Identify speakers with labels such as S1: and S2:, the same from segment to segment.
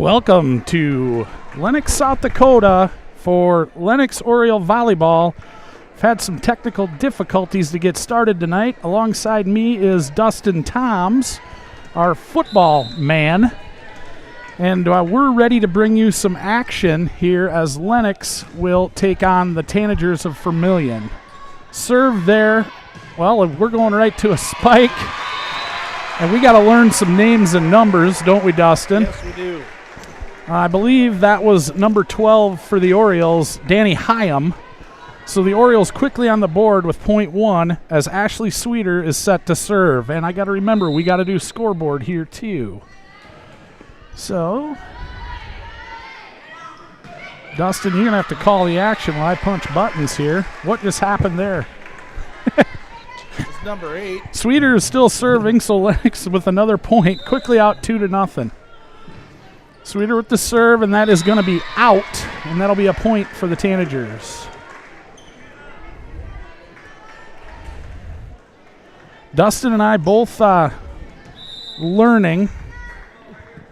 S1: Welcome to Lennox, South Dakota for Lennox Oriole Volleyball. I've had some technical difficulties to get started tonight. Alongside me is Dustin Toms, our football man. And we're ready to bring you some action here as Lennox will take on the Tanagers of Vermillion. Serve there. Well, we're going right to a spike. And we got to learn some names and numbers, don't we, Dustin?
S2: Yes, we do.
S1: I believe that was number 12 for the Orioles, Danny Hyam. So the Orioles quickly on the board with .1 as Ashley Sweeter is set to serve. And I got to remember, we got to do scoreboard here too. So, Dustin, you're going to have to call the action while I punch buttons here. What just happened there?
S2: It's number 8.
S1: Sweeter is still serving, so Lennox with another point. Quickly out 2-0. Sweeter with the serve, and that is going to be out, and that'll be a point for the Tanagers. Dustin and I both learning.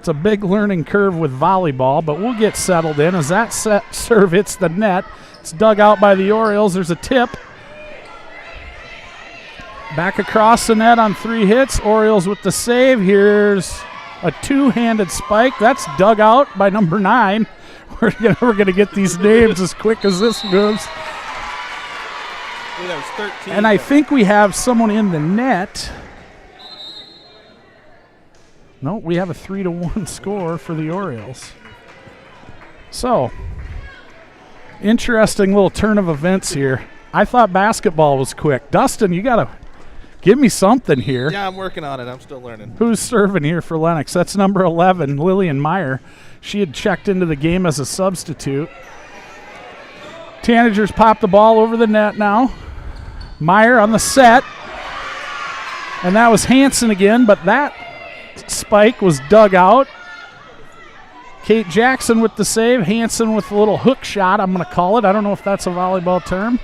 S1: It's a big learning curve with volleyball, but we'll get settled in as that serve hits the net. It's dug out by the Orioles. There's a tip. Back across the net on 3 hits. Orioles with the save. Here's a two-handed spike. That's dug out by number 9. We're gonna get these names as quick as this moves.
S2: That was 13.
S1: And I think we have someone in the net. No, we have a 3-1 score for the Orioles. So, interesting little turn of events here. I thought basketball was quick. Dustin, you got to give me something here.
S2: Yeah, I'm working on it. I'm still learning.
S1: Who's serving here for Lennox? That's number 11, Lillian Meyer. She had checked into the game as a substitute. Tanagers pop the ball over the net now. Meyer on the set. And that was Hanson again, but that spike was dug out. Kate Jackson with the save. Hanson with a little hook shot, I'm going to call it. I don't know if that's a volleyball term.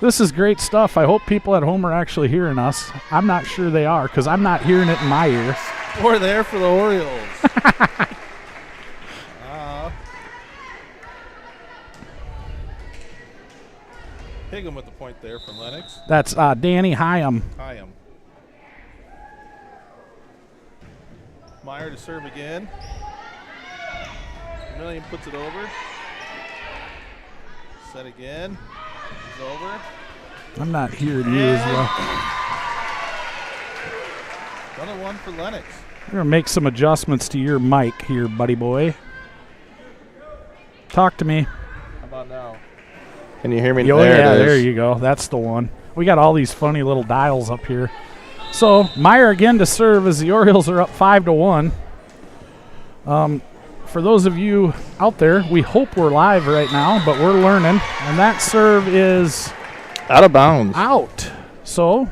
S1: This is great stuff. I hope people at home are actually hearing us. I'm not sure they are because I'm not hearing it in my ear.
S2: We're there for the Orioles. Higgum with the point there for Lennox.
S1: That's Danny Hyam.
S2: Hyam. Meyer to serve again. Vermillion puts it over. Set again. It's over.
S1: I'm not hearing you as well.
S2: Another one for Lennox.
S1: We're going to make some adjustments to your mic here, buddy boy. Talk to me.
S2: How about now? Can you hear me?
S1: Oh,
S2: there
S1: yeah,
S2: it is.
S1: there you go. That's the one. We got all these funny little dials up here. So Meyer again to serve as the Orioles are up 5-1. For those of you out there, we hope we're live right now, but we're learning. And that serve is
S2: out of bounds.
S1: Out. So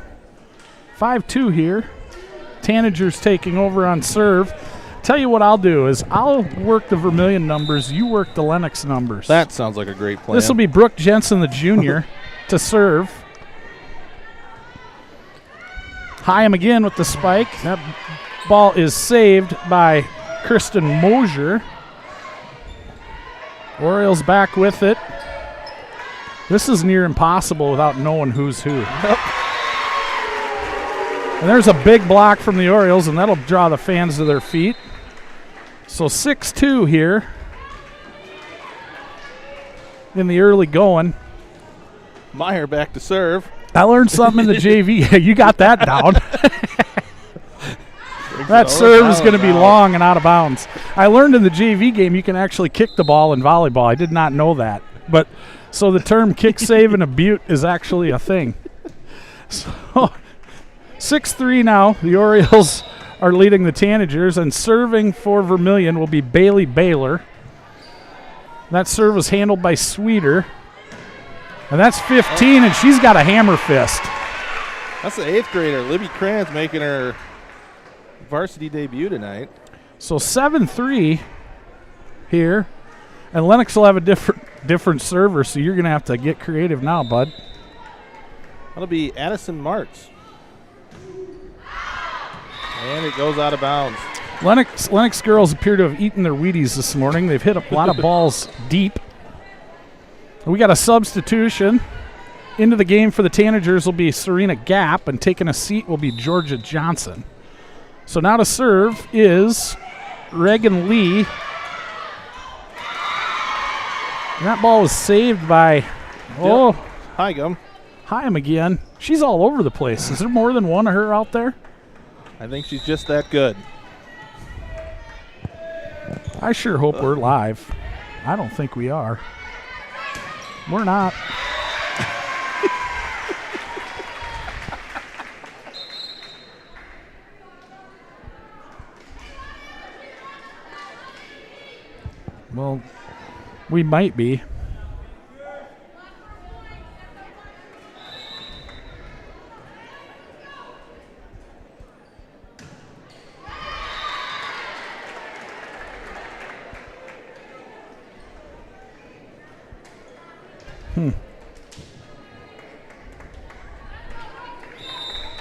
S1: 5-2 here. Tanagers taking over on serve. Tell you what I'll do is I'll work the Vermillion numbers. You work the Lennox numbers.
S2: That sounds like a great plan.
S1: This will be Brooke Jensen, the junior, to serve. Hyam again with the spike. That ball is saved by Kristen Mosier. Orioles back with it. This is near impossible without knowing who's who.
S2: Yep.
S1: And there's a big block from the Orioles, and that'll draw the fans to their feet. So 6-2 here in the early going.
S2: Meyer back to serve.
S1: I learned something in the JV. You got that down. That serve is going to be long and out of bounds. I learned in the JV game you can actually kick the ball in volleyball. I did not know that. But so the term kick, save, and a butte is actually a thing. So 6-3 now. The Orioles are leading the Tanagers, and serving for Vermillion will be Bailey Baylor. That serve was handled by Sweeter. And that's 15, and she's got a hammer fist.
S2: That's the 8th grader, Libby Kranz, making her varsity debut tonight.
S1: So 7-3 here, and Lennox will have a different server, so you're going to have to get creative now, bud.
S2: That'll be Addison Martz. And it goes out of bounds.
S1: Lennox girls appear to have eaten their Wheaties this morning. They've hit a lot of balls deep. We got a substitution. Into the game for the Tanagers will be Serena Gap, and taking a seat will be Georgia Johnson. So now to serve is Reagan Lee. And that ball was saved by, Hyam again. She's all over the place. Is there more than one of her out there?
S2: I think she's just that good.
S1: I sure hope we're live. I don't think we are. We're not. Well, we might be.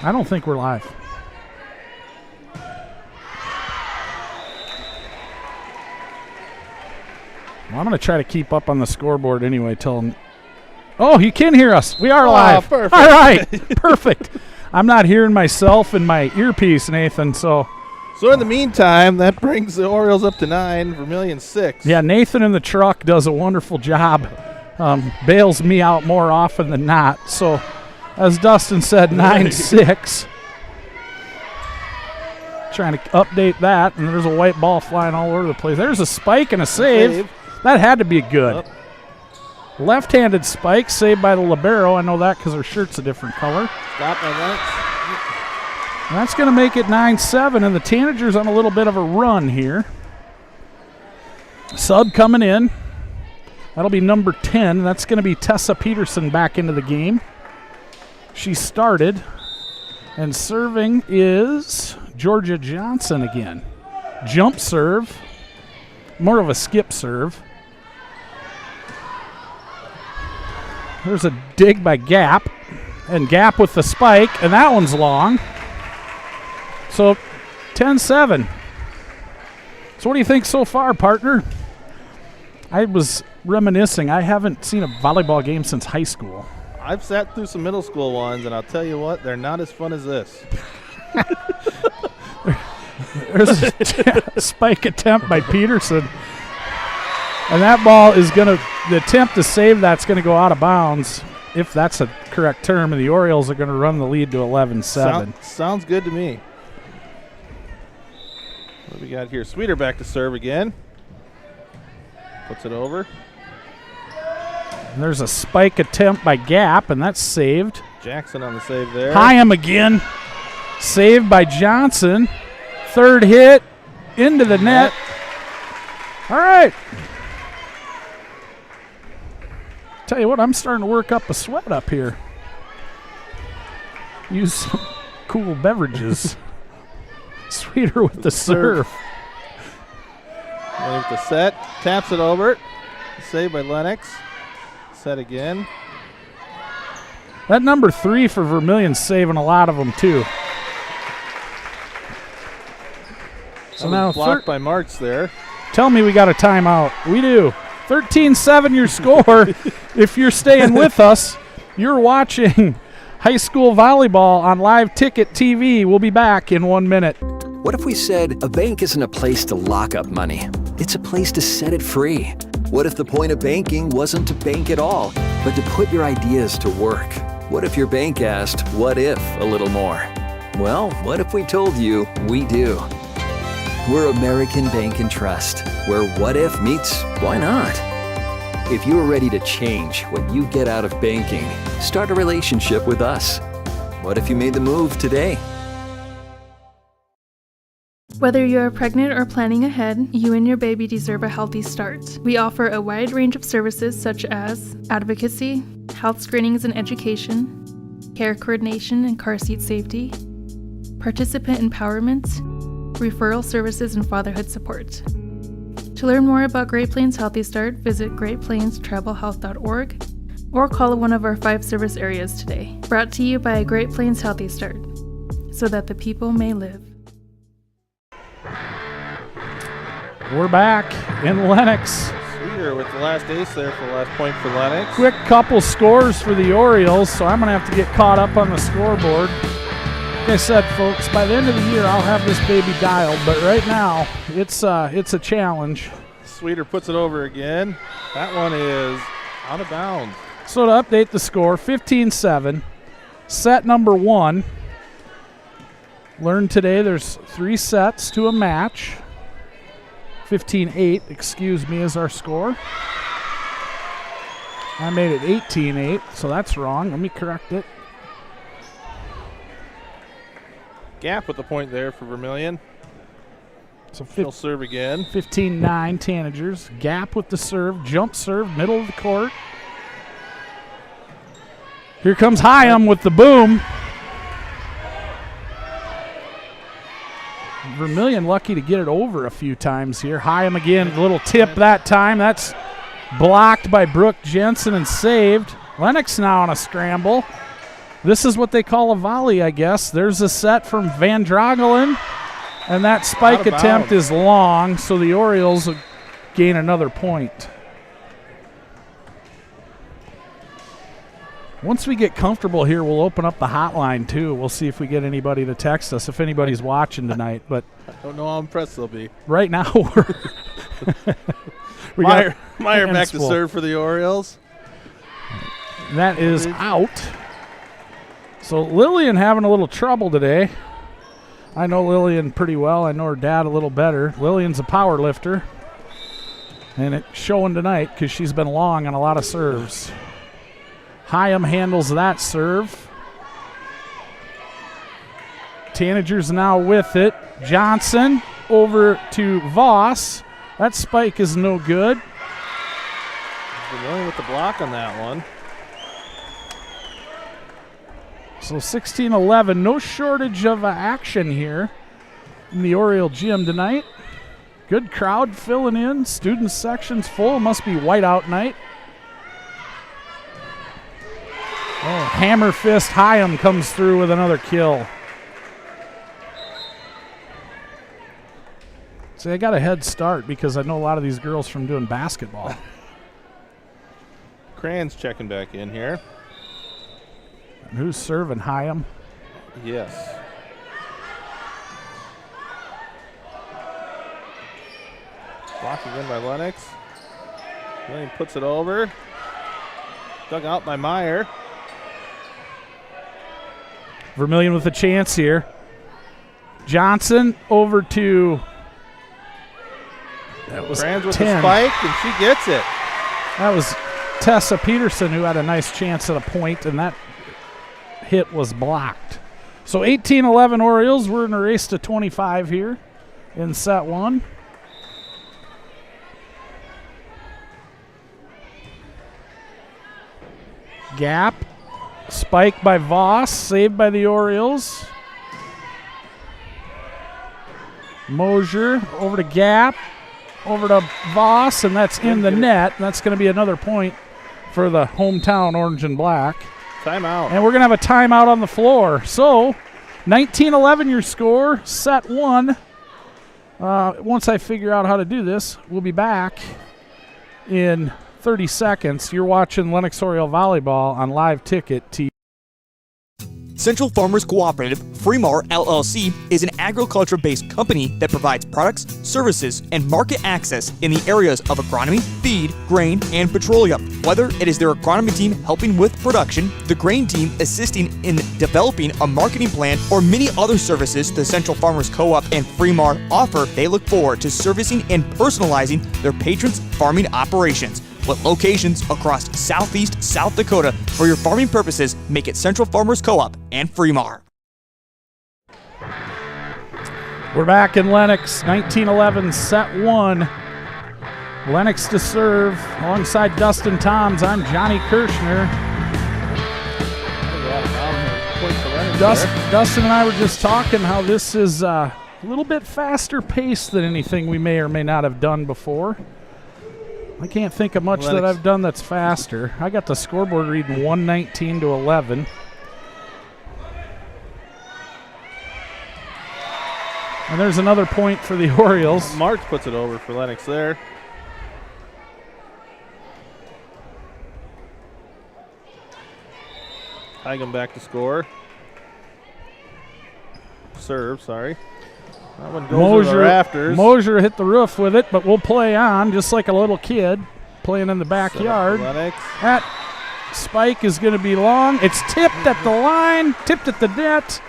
S1: I don't think we're live. Well, I'm going to try to keep up on the scoreboard anyway till... Oh, you can hear us. We are live.
S2: Perfect.
S1: All right. Perfect. I'm not hearing myself in my earpiece, Nathan, so...
S2: So in the meantime, that brings the Orioles up to 9, Vermillion 6.
S1: Yeah, Nathan in the truck does a wonderful job. Bails me out more often than not. So, as Dustin said, 9-6. Trying to update that, and there's a white ball flying all over the place. There's a spike and a save. That had to be good.
S2: Up.
S1: Left-handed spike, saved by the libero. I know that because her shirt's a different color.
S2: Stop by Lennox.
S1: And that's going to make it 9-7, and the Tanagers on a little bit of a run here. Sub coming in. That'll be number 10. That's going to be Tessa Peterson back into the game. She started. And serving is Georgia Johnson again. Jump serve. More of a skip serve. There's a dig by Gap. And Gap with the spike. And that one's long. So 10-7. So what do you think so far, partner? I was reminiscing. I haven't seen a volleyball game since high school.
S2: I've sat through some middle school ones, and I'll tell you what, they're not as fun as this.
S1: There's a spike attempt by Peterson. And that ball is going to, the attempt to save that's going to go out of bounds, if that's a correct term, and the Orioles are going to run the lead to 11-7.
S2: Sounds good to me. What do we got here? Sweeter back to serve again. Puts it over.
S1: And there's a spike attempt by Gap, and that's saved.
S2: Jackson on the save there.
S1: Hyam again. Saved by Johnson. Third hit into the net. All right. Tell you what, I'm starting to work up a sweat up here. Use some cool beverages. Sweeter with the serve.
S2: With the set. Taps it over. Saved by Lennox. Set again.
S1: That number 3 for Vermillion's saving a lot of them, too. So now
S2: blocked by Marks there.
S1: Tell me we got a timeout. We do. 13-7 your score. If you're staying with us, you're watching high school volleyball on Live Ticket TV. We'll be back in 1 minute.
S3: What if we said a bank isn't a place to lock up money? It's a place to set it free. What if the point of banking wasn't to bank at all, but to put your ideas to work? What if your bank asked, what if, a little more? Well, what if we told you we do? We're American Bank and Trust, where what if meets why not? If you're ready to change what you get out of banking, start a relationship with us. What if you made the move today?
S4: Whether you're pregnant or planning ahead, you and your baby deserve a healthy start. We offer a wide range of services such as advocacy, health screenings and education, care coordination and car seat safety, participant empowerment, referral services, and fatherhood support. To learn more about Great Plains Healthy Start, visit greatplainstravelhealth.org or call one of our 5 service areas today. Brought to you by Great Plains Healthy Start, so that the people may live.
S1: We're back in Lennox.
S2: Sweeter with the last ace there for the last point for Lennox.
S1: Quick couple scores for the Orioles, so I'm going to have to get caught up on the scoreboard. Like I said, folks, by the end of the year, I'll have this baby dialed, but right now, it's a challenge.
S2: Sweeter puts it over again. That one is out of bounds.
S1: So to update the score, 15-7, set number 1. Learned today there's 3 sets to a match. 15-8, excuse me, is our score. I made it 18-8, so that's wrong. Let me correct it.
S2: Gap with the point there for Vermillion.
S1: So
S2: He'll serve again.
S1: 15-9 Tanagers. Gap with the serve, jump serve, middle of the court. Here comes Hyam with the boom. Vermillion lucky to get it over a few times here. Hyam again, a little tip that time. That's blocked by Brooke Jensen and saved. Lennox now on a scramble. This is what they call a volley, I guess. There's a set from Van Drogelen, and that spike attempt is long, so the Orioles will gain another point. Once we get comfortable here, we'll open up the hotline, too. We'll see if we get anybody to text us, if anybody's watching tonight. But
S2: I don't know how impressed they'll be.
S1: Right now,
S2: Meyer back to serve for the Orioles.
S1: That is out. So Lillian having a little trouble today. I know Lillian pretty well. I know her dad a little better. Lillian's a power lifter. And it's showing tonight because she's been long on a lot of serves. Hyam handles that serve. Tanagers now with it. Johnson over to Voss. That spike is no good.
S2: Vermillion with the block on that one.
S1: So 16-11, no shortage of action here in the Oriole gym tonight. Good crowd filling in. Student section's full. Must be whiteout night. Oh, hammer fist Hyam comes through with another kill. See, I got a head start because I know a lot of these girls from doing basketball.
S2: Cran's checking back in here.
S1: And who's serving? Hyam?
S2: Yes. Blocked again by Lennox. Vermillion puts it over. Dug out by Meyer.
S1: Vermillion with a chance here. Johnson over to. That was
S2: Cran's with
S1: 10.
S2: the spike, and she gets it.
S1: That was Tessa Peterson who had a nice chance at a point, and that hit was blocked. So 18-11 Orioles. We're in a race to 25 here in set 1. Gap. Spike by Voss. Saved by the Orioles. Mosier over to Gap. Over to Voss, and that's in the net. That's going to be another point for the hometown orange and black.
S2: Timeout.
S1: And we're going to have a timeout on the floor. So 19-11 your score, set 1. Once I figure out how to do this, we'll be back in 30 seconds. You're watching Lennox Oriole Volleyball on Live Ticket TV.
S5: Central Farmers Cooperative, Fremar LLC, is an agriculture-based company that provides products, services, and market access in the areas of agronomy, feed, grain, and petroleum. Whether it is their agronomy team helping with production, the grain team assisting in developing a marketing plan, or many other services the Central Farmers Co-op and Fremar offer, they look forward to servicing and personalizing their patrons' farming operations. With locations across southeast South Dakota, for your farming purposes, make it Central Farmers Co-op and Fremar.
S1: We're back in Lennox, 19-11, set 1. Lennox to serve alongside Dustin Toms. I'm Johnny Kirshner. Dustin and I were just talking how this is a little bit faster paced than anything we may or may not have done before. I can't think of much that I've done that's faster. I got the scoreboard reading 119-11. And there's another point for the Orioles.
S2: Marks puts it over for Lennox there. Hagen back to score. Serve, sorry. That one goes to the rafters.
S1: Mosier hit the roof with it, but we'll play on just like a little kid playing in the backyard. That spike is going to be long. It's tipped at the line, tipped at the net,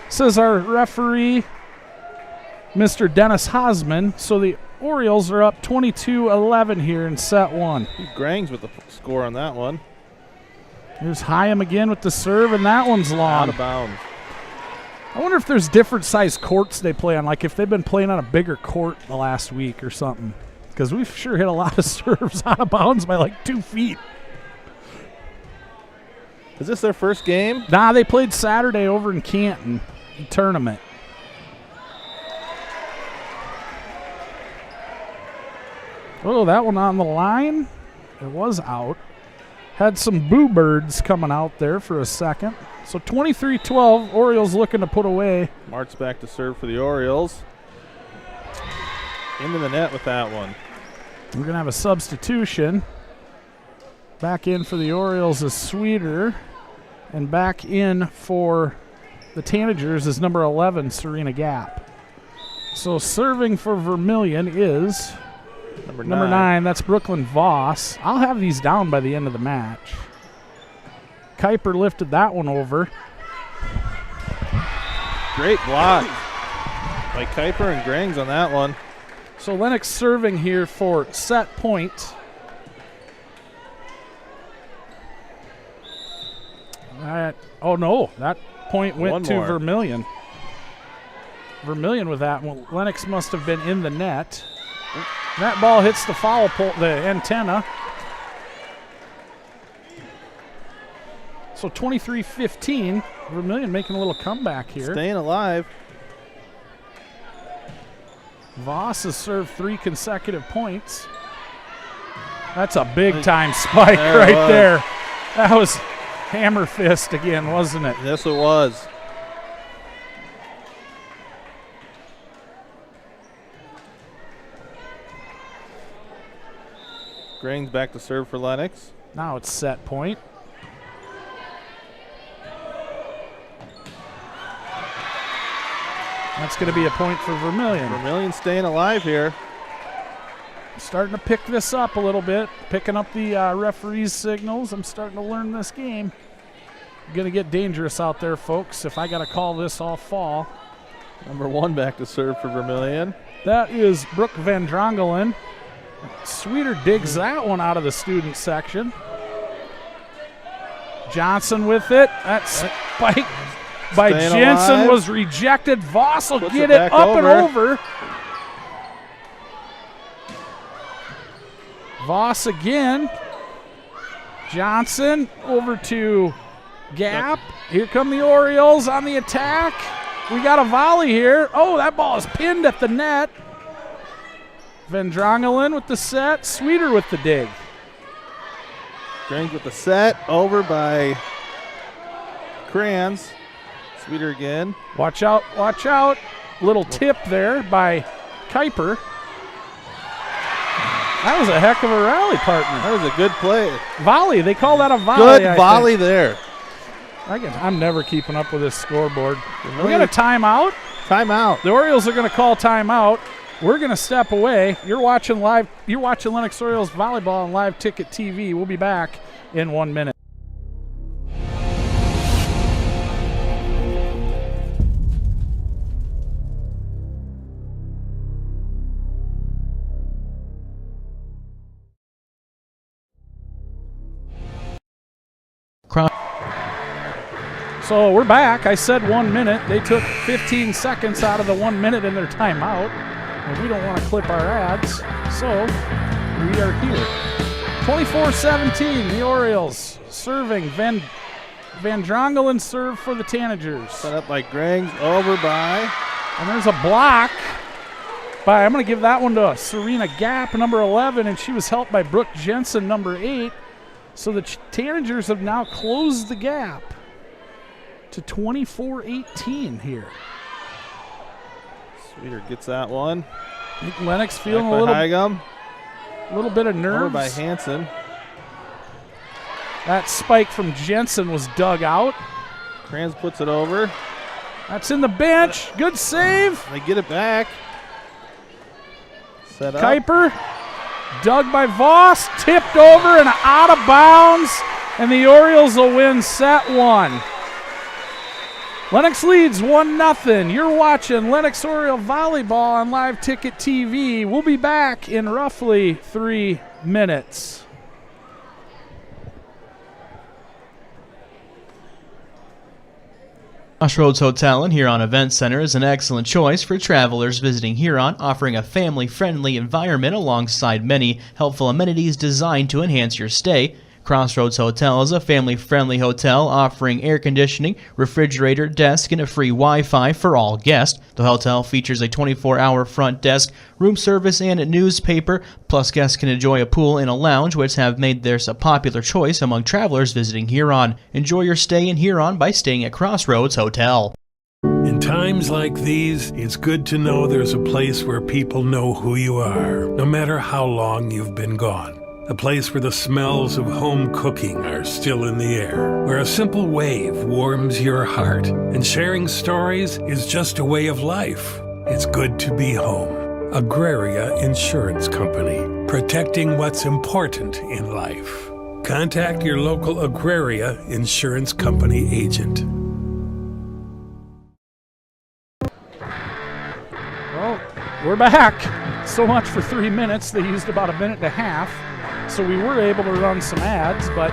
S1: says our referee, Mr. Dennis Hosman. So the Orioles are up 22-11 here in set one.
S2: Grangs with the score on that one.
S1: Here's Hyam again with the serve, and that one's long.
S2: Out of bounds.
S1: I wonder if there's different size courts they play on, like if they've been playing on a bigger court the last week or something. Because we've sure hit a lot of serves out of bounds by like 2 feet.
S2: Is this their first game?
S1: Nah, they played Saturday over in Canton, tournament. Oh, that one on the line. It was out. Had some boo birds coming out there for a second. So 23-12, Orioles looking to put away.
S2: Marks back to serve for the Orioles. Into the net with that one.
S1: We're going to have a substitution. Back in for the Orioles is Sweeter. And back in for the Tanagers is number 11, Serena Gap. So serving for Vermillion is number 9. That's Brooklyn Voss. I'll have these down by the end of the match. Kuiper lifted that one over.
S2: Great block by Kuiper and Grangs on that one.
S1: So Lennox serving here for set point. Oh no, that point went to Vermillion. Vermillion with that one. Lennox must have been in the net. That ball hits the foul pole, the antenna. So 23-15, Vermillion making a little comeback here.
S2: Staying alive.
S1: Voss has served 3 consecutive points. That's a big-time spike right there. That was hammer fist again, wasn't it?
S2: Yes, it was. Grangs back to serve for Lennox.
S1: Now it's set point. That's going to be a point for Vermillion.
S2: Vermillion staying alive here.
S1: Starting to pick this up a little bit, picking up the referee's signals. I'm starting to learn this game. Going to get dangerous out there, folks, if I got to call this all fall.
S2: Number 1 back to serve for Vermillion.
S1: That is Brooke Van Drongelen. Sweeter digs that one out of the student section. Johnson with it. That spike by Jensen was rejected. Voss will get it up and over. Voss again. Johnson over to Gap. Here come the Orioles on the attack. We got a volley here. Oh, that ball is pinned at the net. Van Drongelen with the set. Sweeter with the dig.
S2: Grangs with the set. Over by Crayons. Sweeter again.
S1: Watch out, watch out. Little tip there by Kuiper. That was a heck of a rally, partner.
S2: That was a good play.
S1: Volley. They call that a volley.
S2: Good volley there.
S1: I'm never keeping up with this scoreboard. We got a timeout.
S2: Timeout.
S1: The Orioles are going to call timeout. We're going to step away. You're watching Lennox Orioles volleyball on Live Ticket TV. We'll be back in 1 minute. So we're back. I said 1 minute. They took 15 seconds out of the 1 minute in their timeout. And we don't want to clip our ads, so we are here. 24-17, the Orioles serving. Van Drongelen serve for the Tanagers.
S2: Set up by Grangs, over by.
S1: And there's a block by, I'm going to give that one to Serena Gap, number 11, and she was helped by Brooke Jensen, number 8. So the Tanagers have now closed the gap to 24-18 here.
S2: Sweeter gets that one.
S1: I think Lennox feeling
S2: Back
S1: a
S2: by Hygum.
S1: little bit of
S2: Over
S1: nerves.
S2: by Hansen.
S1: That spike from Jensen was dug out.
S2: Kranz puts it over.
S1: That's in the bench. Good save.
S2: They get it back. Set up.
S1: Kuiper, dug by Voss, tipped over and out of bounds, and the Orioles will win set 1. Lennox leads 1-0. You're watching Lennox Oriole Volleyball on Live Ticket TV. We'll be back in roughly 3 minutes.
S6: Crossroads Hotel and Huron Event Center is an excellent choice for travelers visiting Huron, offering a family-friendly environment alongside many helpful amenities designed to enhance your stay. Crossroads Hotel is a family-friendly hotel offering air conditioning, refrigerator, desk, and a free Wi-Fi for all guests. The hotel features a 24-hour front desk, room service, and a newspaper. Plus, guests can enjoy a pool and a lounge, which have made theirs a popular choice among travelers visiting Huron. Enjoy your stay in Huron by staying at Crossroads Hotel.
S7: In times like these, it's good to know there's a place where people know who you are, no matter how long you've been gone. A place where the smells of home cooking are still in the air, where a simple wave warms your heart, and sharing stories is just a way of life. It's good to be home. Agraria Insurance Company, protecting what's important in life. Contact your local Agraria Insurance Company agent.
S1: Well, we're back. So much for 3 minutes. They used about a minute and a half. So we were able to run some ads, but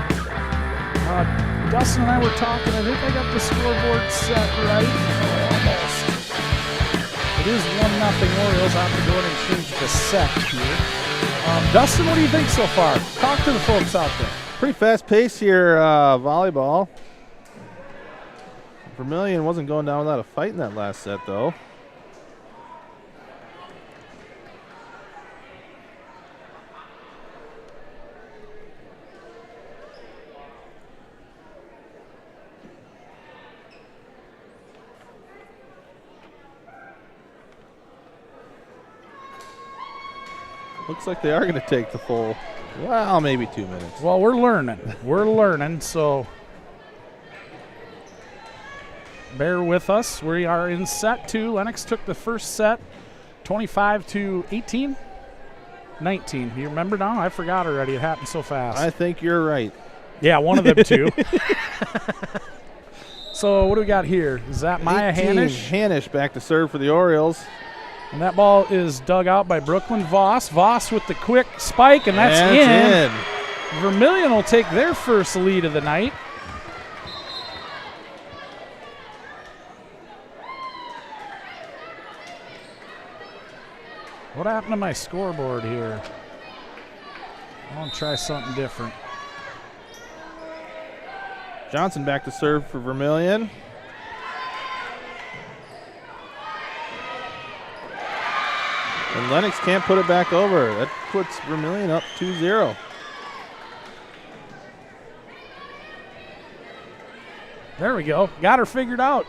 S1: Dustin and I were talking. I think I got the scoreboard set right. Almost. It is 1-0 Orioles. I have to go in and change the set here. Dustin, what do you think so far? Talk to the folks out there.
S2: Pretty fast pace here, volleyball. Vermillion wasn't going down without a fight in that last set, though. Looks like they are going to take the full, well, maybe 2 minutes.
S1: Well, we're learning. We're learning, so bear with us. We are in set 2. Lennox took the first set 25-18, 19. You remember now? I forgot already. It happened so fast.
S2: I think you're right.
S1: Yeah, one of them two. So what do we got here? Is that Maya
S2: 18,
S1: Hanisch?
S2: Hanisch back to serve for the Orioles.
S1: And that ball is dug out by Brooklyn Voss. Voss with the quick spike, and that's in. Vermillion will take their first lead of the night. What happened to my scoreboard here? I want to try something different.
S2: Johnson back to serve for Vermillion. And Lennox can't put it back over. That puts Vermillion up 2-0.
S1: There we go. Got her figured out.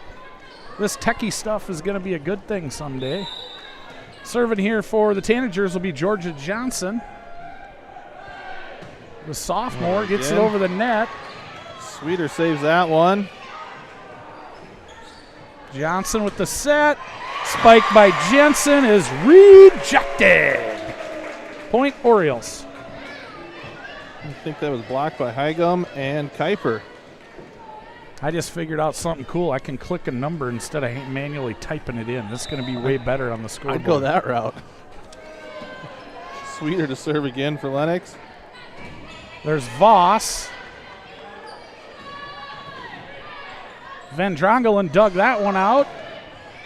S1: This techie stuff is going to be a good thing someday. Serving here for the Tanagers will be Georgia Johnson. The sophomore gets it over the net.
S2: Sweeter saves that one.
S1: Johnson with the set. Spike by Jensen is rejected. Point Orioles.
S2: I think that was blocked by Hygum and Kuiper.
S1: I just figured out something cool. I can click a number instead of manually typing it in. This is going to be way better on the scoreboard.
S2: I'd go that route. Sweeter to serve again for Lennox.
S1: There's Voss. Van Drongelen dug that one out.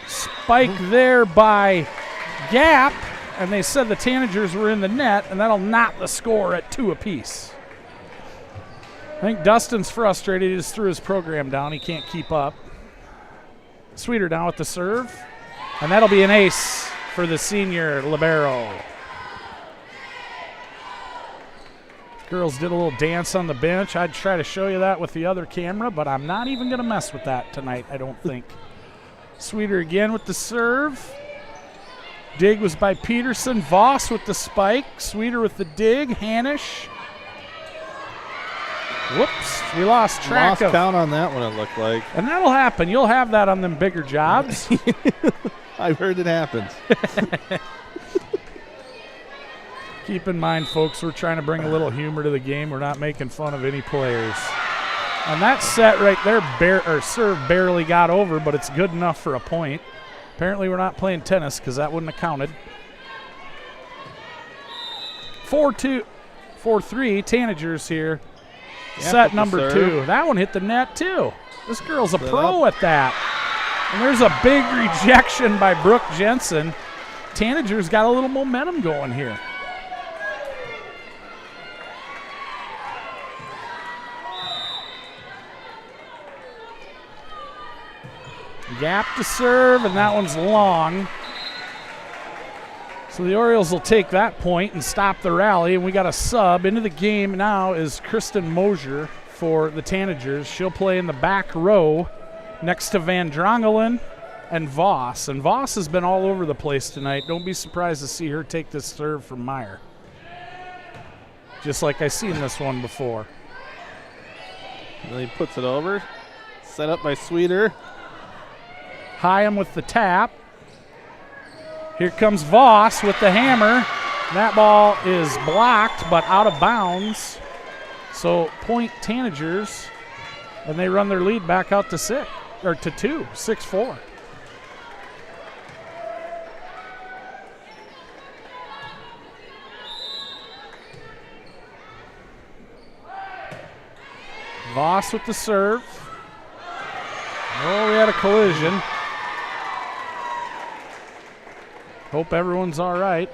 S1: Spike there by Gap, and they said the Tanagers were in the net, and that'll knot the score at 2 apiece. I think Dustin's frustrated. He just threw his program down. He can't keep up. Sweeter down with the serve, and that'll be an ace for the senior libero. Girls did a little dance on the bench. I'd try to show you that with the other camera, but I'm not even going to mess with that tonight, I don't think. Sweeter again with the serve. Dig was by Peterson. Voss with the spike. Sweeter with the dig. Hanisch. Whoops, we lost track of.
S2: Count on that one, it looked like.
S1: And that'll happen. You'll have that on them bigger jobs.
S2: I've heard it happens.
S1: Keep in mind, folks, we're trying to bring a little humor to the game. We're not making fun of any players. And that set right there, serve barely got over, but it's good enough for a point. Apparently we're not playing tennis because that wouldn't have counted. 4-2, 4-3, Tanagers here.
S2: Yeah,
S1: Set number
S2: serve.
S1: 2. That one hit the net, too. This girl's a pro at that. And there's a big rejection by Brooke Jensen. Tanagers got a little momentum going here. Gap to serve, and that one's long. So the Orioles will take that point and stop the rally, and we got a sub. Into the game now is Kristen Mosier for the Tanagers. She'll play in the back row next to Van Drongelen and Voss. And Voss has been all over the place tonight. Don't be surprised to see her take this serve from Meyer. Just like I seen this one before.
S2: And then he puts it over. Set up by Sweeter.
S1: Hyam with the tap. Here comes Voss with the hammer. That ball is blocked but out of bounds. So point Tanagers, and they run their lead back out to 2, 6-4. Voss with the serve. Oh, we had a collision. Hope everyone's all right.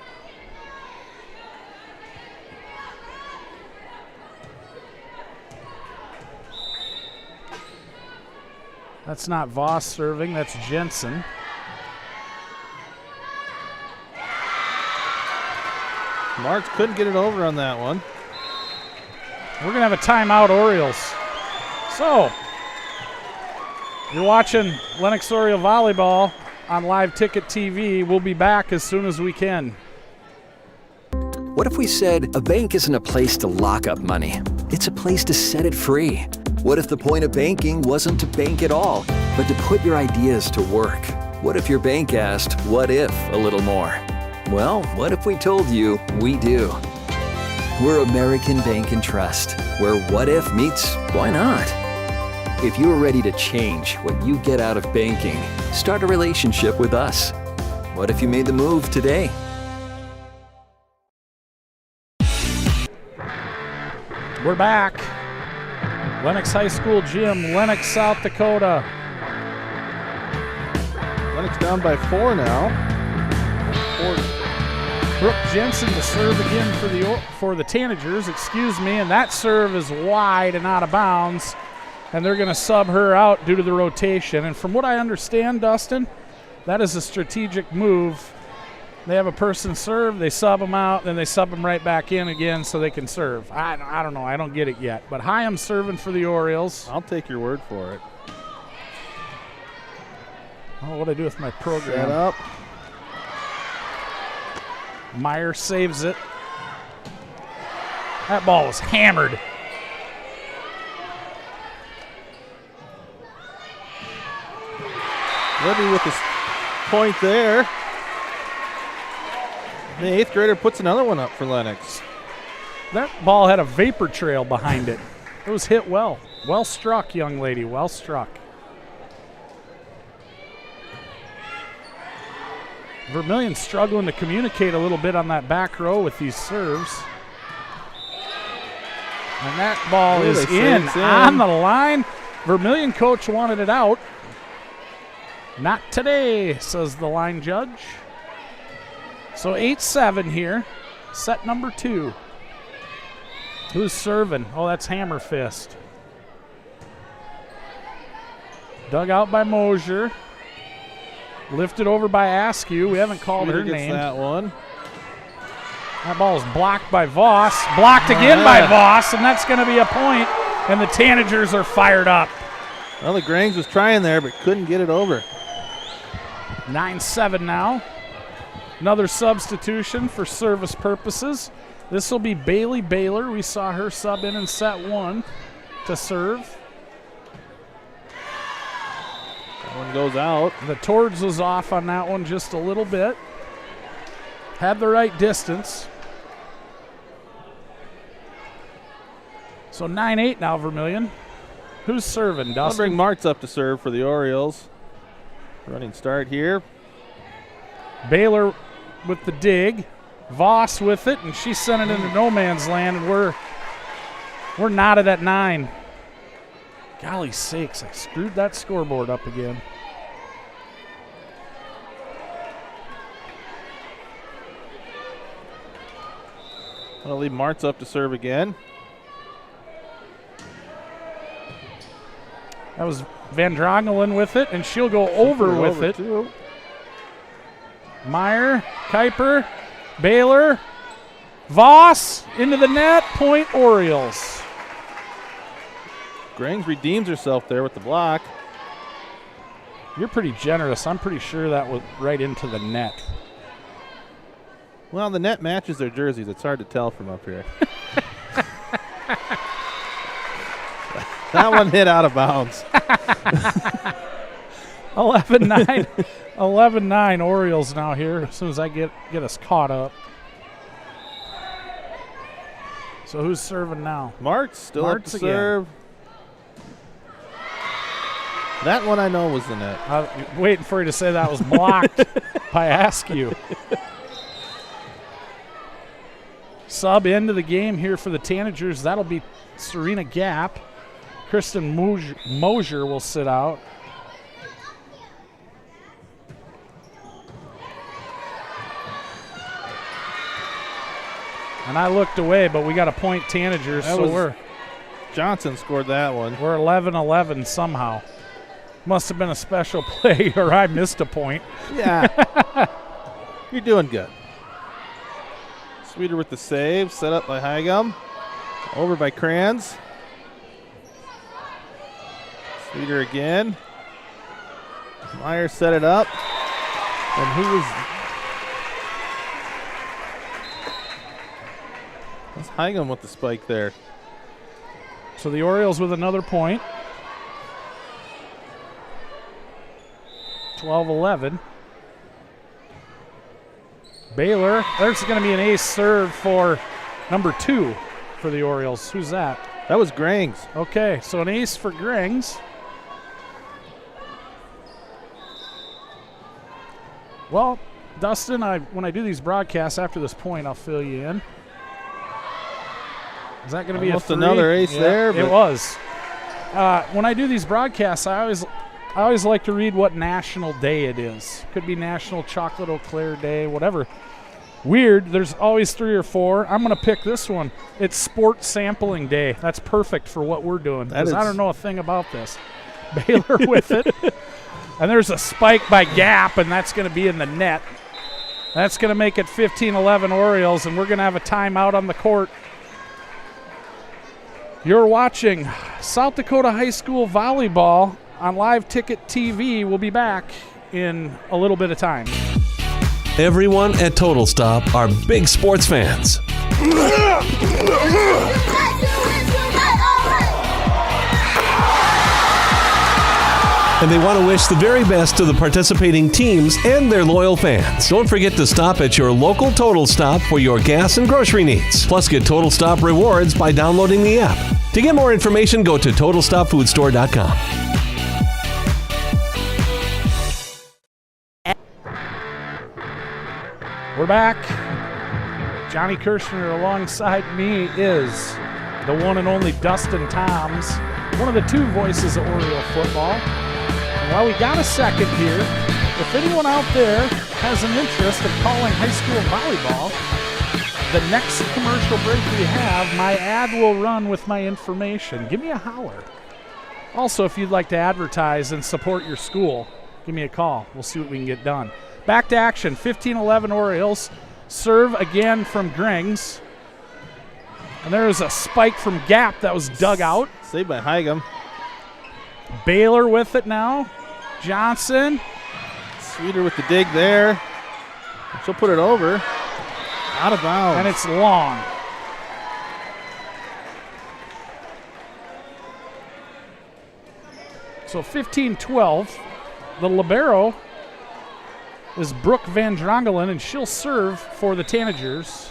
S1: That's not Voss serving, that's Jensen.
S2: Marks couldn't get it over on that one.
S1: We're going to have a timeout, Orioles. So, you're watching Lennox Oriole Volleyball on Live Ticket TV. We'll be back as soon as we can.
S3: What if we said a bank isn't a place to lock up money? It's a place to set it free. What if the point of banking wasn't to bank at all, but to put your ideas to work? What if your bank asked, what if, a little more? Well, what if we told you we do? We're American Bank and Trust, where what if meets why not? If you're ready to change what you get out of banking, start a relationship with us. What if you made the move today?
S1: We're back. Lennox High School Gym, Lennox, South Dakota.
S2: Lennox down by 4 now. 4.
S1: Brooke Jensen to serve again for the Tanagers, and that serve is wide and out of bounds. And they're going to sub her out due to the rotation. And from what I understand, Dustin, that is a strategic move. They have a person serve, they sub them out, then they sub them right back in again so they can serve. I don't know. I don't get it yet. But Hyam serving for the Orioles.
S2: I'll take your word for it.
S1: Oh, what do I do with my program?
S2: Set up.
S1: Meyer saves it. That ball was hammered.
S2: Libby with his point there. The 8th grader puts another one up for Lennox.
S1: That ball had a vapor trail behind it. It was hit well. Well struck, young lady. Well struck. Vermillion struggling to communicate a little bit on that back row with these serves. And that ball is in on the line. Vermillion coach wanted it out. Not today, says the line judge. So 8-7 here. Set number 2. Who's serving? Oh, that's Hammer Fist. Dug out by Mosier. Lifted over by Askew. We haven't called her name.
S2: That one.
S1: That ball is blocked by Voss. Blocked again by Voss, and that's going to be a point. And the Tanagers are fired up.
S2: Well, the Grange was trying there, but couldn't get it over.
S1: 9-7 now. Another substitution for service purposes. This will be Bailey Baylor. We saw her sub in set 1 to serve.
S2: That one goes out.
S1: The Tords was off on that one just a little bit. Had the right distance. So 9-8 now, Vermillion. Who's serving,
S2: I'll
S1: Dustin?
S2: bring Martz up to serve for the Orioles. Running start here.
S1: Baylor with the dig. Voss with it, and she sent it into no man's land, and we're knotted at 9. Golly sakes, I screwed that scoreboard up again.
S2: I'll leave Martz up to serve again.
S1: That was Van Drongelen with it, and she'll go over with it.
S2: Too.
S1: Meyer, Kuiper, Baylor, Voss into the net, point Orioles.
S2: Grangs redeems herself there with the block.
S1: You're pretty generous. I'm pretty sure that was right into the net.
S2: Well, the net matches their jerseys. It's hard to tell from up here. That one hit out of bounds.
S1: 11-9. 11-9 Orioles now here as soon as I get us caught up. So who's serving now?
S2: Martz still up to
S1: again.
S2: serve. That one I know was the net.
S1: I'm waiting for you to say that was blocked by Askew. Sub into the game here for the Tanagers. That'll be Serena Gap. Kristen Mosier will sit out. And I looked away, but we got a point Tanagers, so
S2: Johnson scored that one.
S1: we're 11-11 somehow. Must have been a special play, or I missed a point.
S2: Yeah. You're doing good. Sweeter with the save, set up by Hygum. Over by Kranz. Sweeter again. Meyer set it up. And who was... That's Hygum with the spike there.
S1: So the Orioles with another point. 12-11. Baylor, there's going to be an ace serve for number 2 for the Orioles. Who's that?
S2: That was Grangs.
S1: Okay, so an ace for Grangs. Well, Dustin, when I do these broadcasts after this point, I'll fill you in. Is that going to be
S2: almost
S1: a 3?
S2: another ace there?
S1: It was. When I do these broadcasts, I always like to read what national day it is. Could be National Chocolate Eau Claire Day, whatever. Weird, there's always 3 or 4. I'm going to pick this one. It's Sport Sampling Day. That's perfect for what we're doing, because I don't know a thing about this. Baylor with it. And there's a spike by Gap, and that's going to be in the net. That's going to make it 15-11 Orioles, and we're going to have a timeout on the court. You're watching South Dakota High School Volleyball on Live Ticket TV. We'll be back in a little bit of time.
S8: Everyone at Total Stop are big sports fans. And they want to wish the very best to the participating teams and their loyal fans. Don't forget to stop at your local Total Stop for your gas and grocery needs. Plus, get Total Stop rewards by downloading the app. To get more information, go to TotalStopFoodStore.com.
S1: We're back. Johnny Kirshner alongside me is the one and only Dustin Toms, one of the 2 voices of Oriole football. And while we got a second here, if anyone out there has an interest in calling high school volleyball, the next commercial break we have, my ad will run with my information. Give me a holler. Also, if you'd like to advertise and support your school, give me a call. We'll see what we can get done. Back to action, 15-11 Orioles. Serve again from Grangs. And there's a spike from Gap that was dug out.
S2: Saved by Hygum.
S1: Baylor with it now. Johnson.
S2: Sweeter with the dig there. She'll put it over. Out of bounds.
S1: And it's long. So 15-12. The libero is Brooke Van Drongelen, and she'll serve for the Tanagers.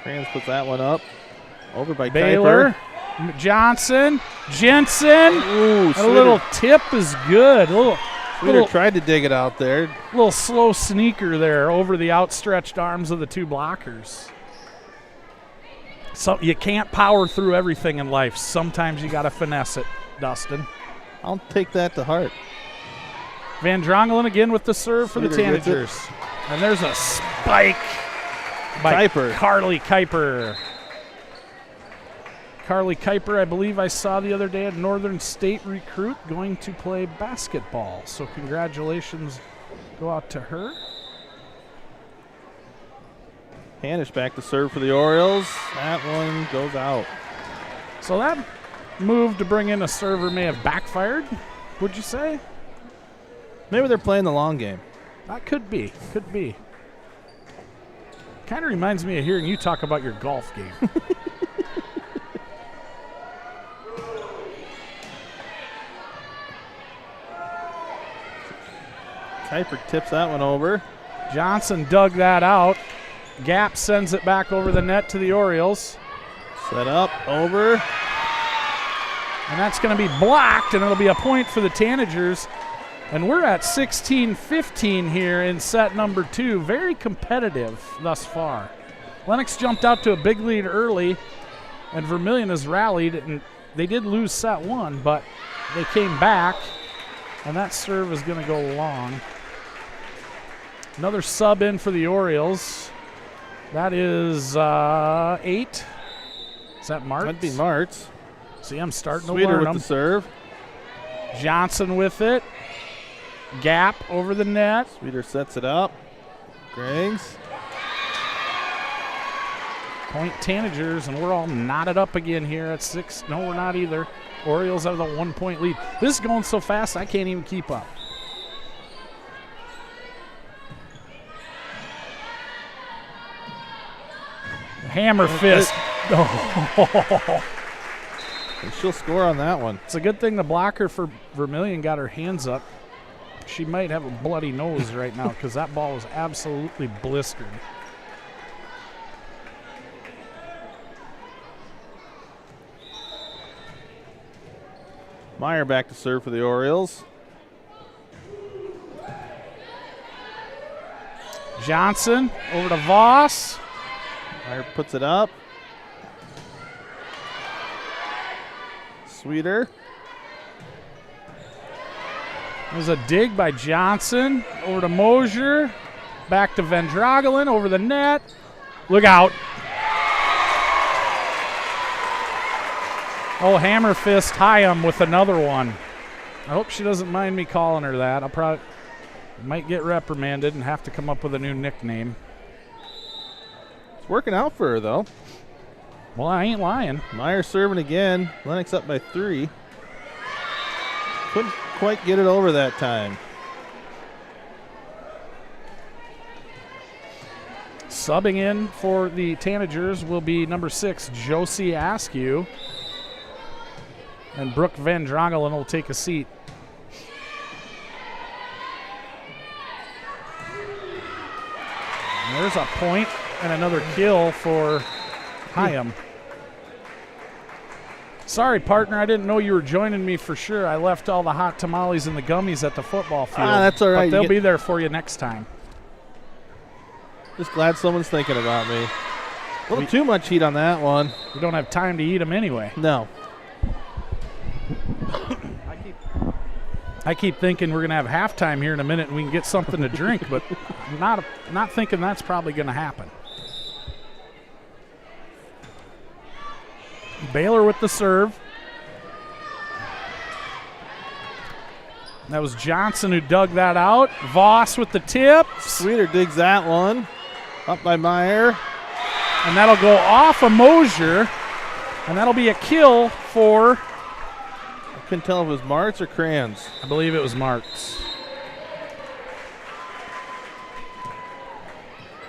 S2: Crayons puts that one up. Over by
S1: Baylor.
S2: Kuiper.
S1: Johnson. Jensen.
S2: Ooh,
S1: A little tip is good. A
S2: Sweeter tried to dig it out there.
S1: little slow sneaker there over the outstretched arms of the two blockers. So you can't power through everything in life. Sometimes you got to finesse it, Dustin.
S2: I'll take that to heart.
S1: Van Drongelen again with the serve for the
S2: Sweeter gets it.
S1: Tanagers. And there's a spike by
S2: Kuiper.
S1: Carly Kuiper. Carly Kuiper, I believe I saw the other day, a Northern State recruit going to play basketball. So congratulations go out to her.
S2: Hanisch back to serve for the Orioles. That one goes out.
S1: So that move to bring in a server may have backfired, would you say?
S2: Maybe they're playing the long game.
S1: That could be. Could be. Kind of reminds me of hearing you talk about your golf game.
S2: Kuiper tips that one over.
S1: Johnson dug that out. Gap sends it back over the net to the Orioles.
S2: Set up, over.
S1: And that's going to be blocked, and it'll be a point for the Tanagers. And we're at 16-15 here in set number 2. Very competitive thus far. Lennox jumped out to a big lead early, and Vermillion has rallied, and they did lose set 1, but they came back, and that serve is going to go long. Another sub in for the Orioles. That is 8. Is that Martz?
S2: That'd be Martz.
S1: See, I'm starting to
S2: Sweeter
S1: learn
S2: with
S1: them.
S2: the serve.
S1: Johnson with it. Gap over the net.
S2: Sweeter sets it up. Griggs.
S1: Point Tanagers, and we're all knotted up again here at 6. No, we're not either. Orioles have the 1-point lead. This is going so fast, I can't even keep up. Hammer fist. Oh.
S2: And she'll score on that one.
S1: It's a good thing the blocker for Vermillion got her hands up. She might have a bloody nose right now because that ball was absolutely blistered.
S2: Meyer back to serve for the Orioles.
S1: Johnson over to Voss.
S2: Meyer puts it up. Sweeter.
S1: There's a dig by Johnson over to Mosier. Back to Van Drongelen over the net. Look out. Oh, hammer fist Hyam with another one. I hope she doesn't mind me calling her that. I'll probably might get reprimanded and have to come up with a new nickname.
S2: It's working out for her, though.
S1: Well, I ain't lying.
S2: Meyer serving again. Lennox up by 3. Couldn't quite get it over that time.
S1: Subbing in for the Tanagers will be number 6, Josie Askew. And Brooke Van Drongelen will take a seat. And there's a point and another kill for Hyam. Sorry, partner, I didn't know you were joining me for sure. I left all the hot tamales and the gummies at the football field.
S2: That's all right.
S1: But they'll be there for you next time.
S2: Just glad someone's thinking about me. A little too much heat on that one.
S1: We don't have time to eat them anyway.
S2: No.
S1: I keep thinking we're going to have halftime here in a minute and we can get something to drink, but I'm not thinking that's probably going to happen. Baylor with the serve. That was Johnson who dug that out. Voss with the tip.
S2: Sweeter digs that one. Up by Meyer.
S1: And that'll go off of Mosier. And that'll be a kill for
S2: couldn't tell if it was Martz or Crayons.
S1: I believe it was Martz.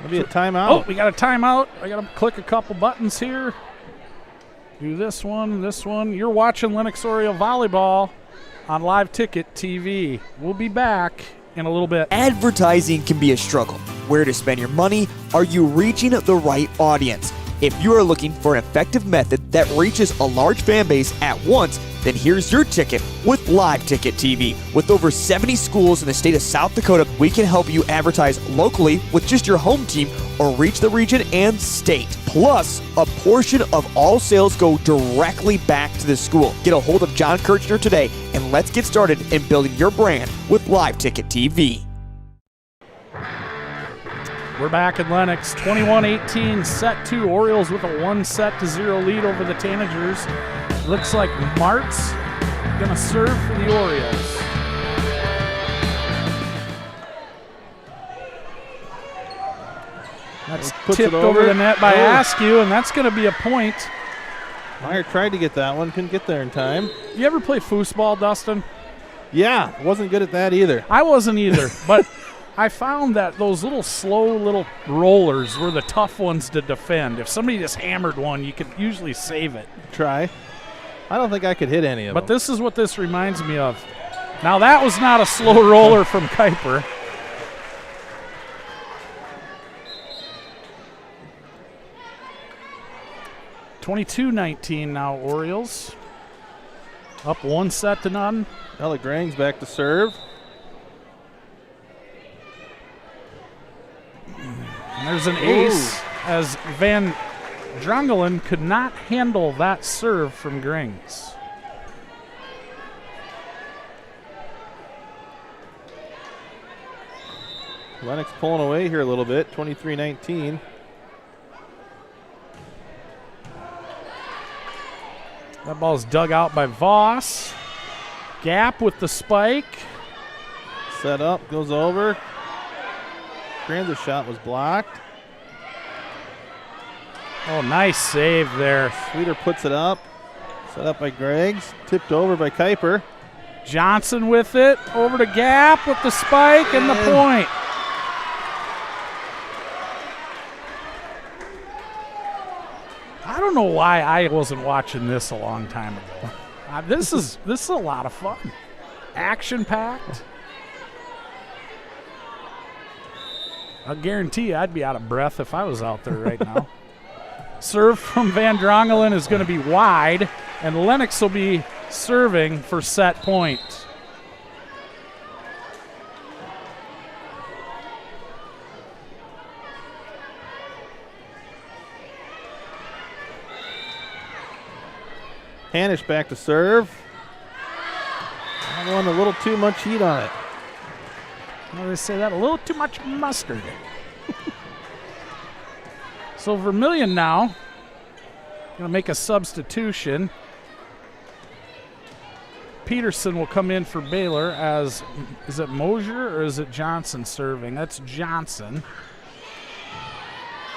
S2: Maybe a timeout.
S1: Oh, we got a timeout. I got to click a couple buttons here. Do this one, this one. You're watching Lennox Oriole Volleyball on Live Ticket TV. We'll be back in a little bit.
S5: Advertising can be a struggle. Where to spend your money? Are you reaching the right audience? If you are looking for an effective method that reaches a large fan base at once, then here's your ticket with Live Ticket TV. With over 70 schools in the state of South Dakota, we can help you advertise locally with just your home team or reach the region and state. Plus, a portion of all sales go directly back to the school. Get a hold of John Kirchner today and let's get started in building your brand with Live Ticket TV.
S1: We're back in Lennox, 21-18, set 2. Orioles with a 1-0 lead over the Tanagers. Looks like Martz gonna serve for the Orioles. That's tipped over the net by Askew, and that's gonna be a point.
S2: Meyer tried to get that one, couldn't get there in time.
S1: You ever play foosball, Dustin?
S2: Yeah, wasn't good at that either.
S1: I wasn't either, but I found that those slow little rollers were the tough ones to defend. If somebody just hammered one, you could usually save it.
S2: Try. I don't think I could hit any of them.
S1: But this is what this reminds me of. Now, that was not a slow roller from Kuiper. (22-19) now, Orioles. Up 1-0.
S2: Ella Grang's back to serve.
S1: And there's an ace as Van Drongelen could not handle that serve from Grings.
S2: Lennox pulling away here a little bit, 23-19.
S1: That ball's dug out by Voss. Gap with the spike.
S2: Set up, goes over. Kranz's shot was blocked.
S1: Oh, nice save there.
S2: Sweeter puts it up. Set up by Greggs. Tipped over by Kuiper.
S1: Johnson with it. Over to Gap with the spike and the point. I don't know why I wasn't watching this a long time ago. This is a lot of fun. Action-packed. I'll guarantee you I'd be out of breath if I was out there right now. Serve from Van Drongelen is going to be wide, and Lennox will be serving for set point.
S2: Hanisch back to serve. That one a little too much heat on it.
S1: Well, they say that a little too much mustard. So Vermillion now going to make a substitution. Peterson will come in for Baylor as, is it Mosier or is it Johnson serving? That's Johnson.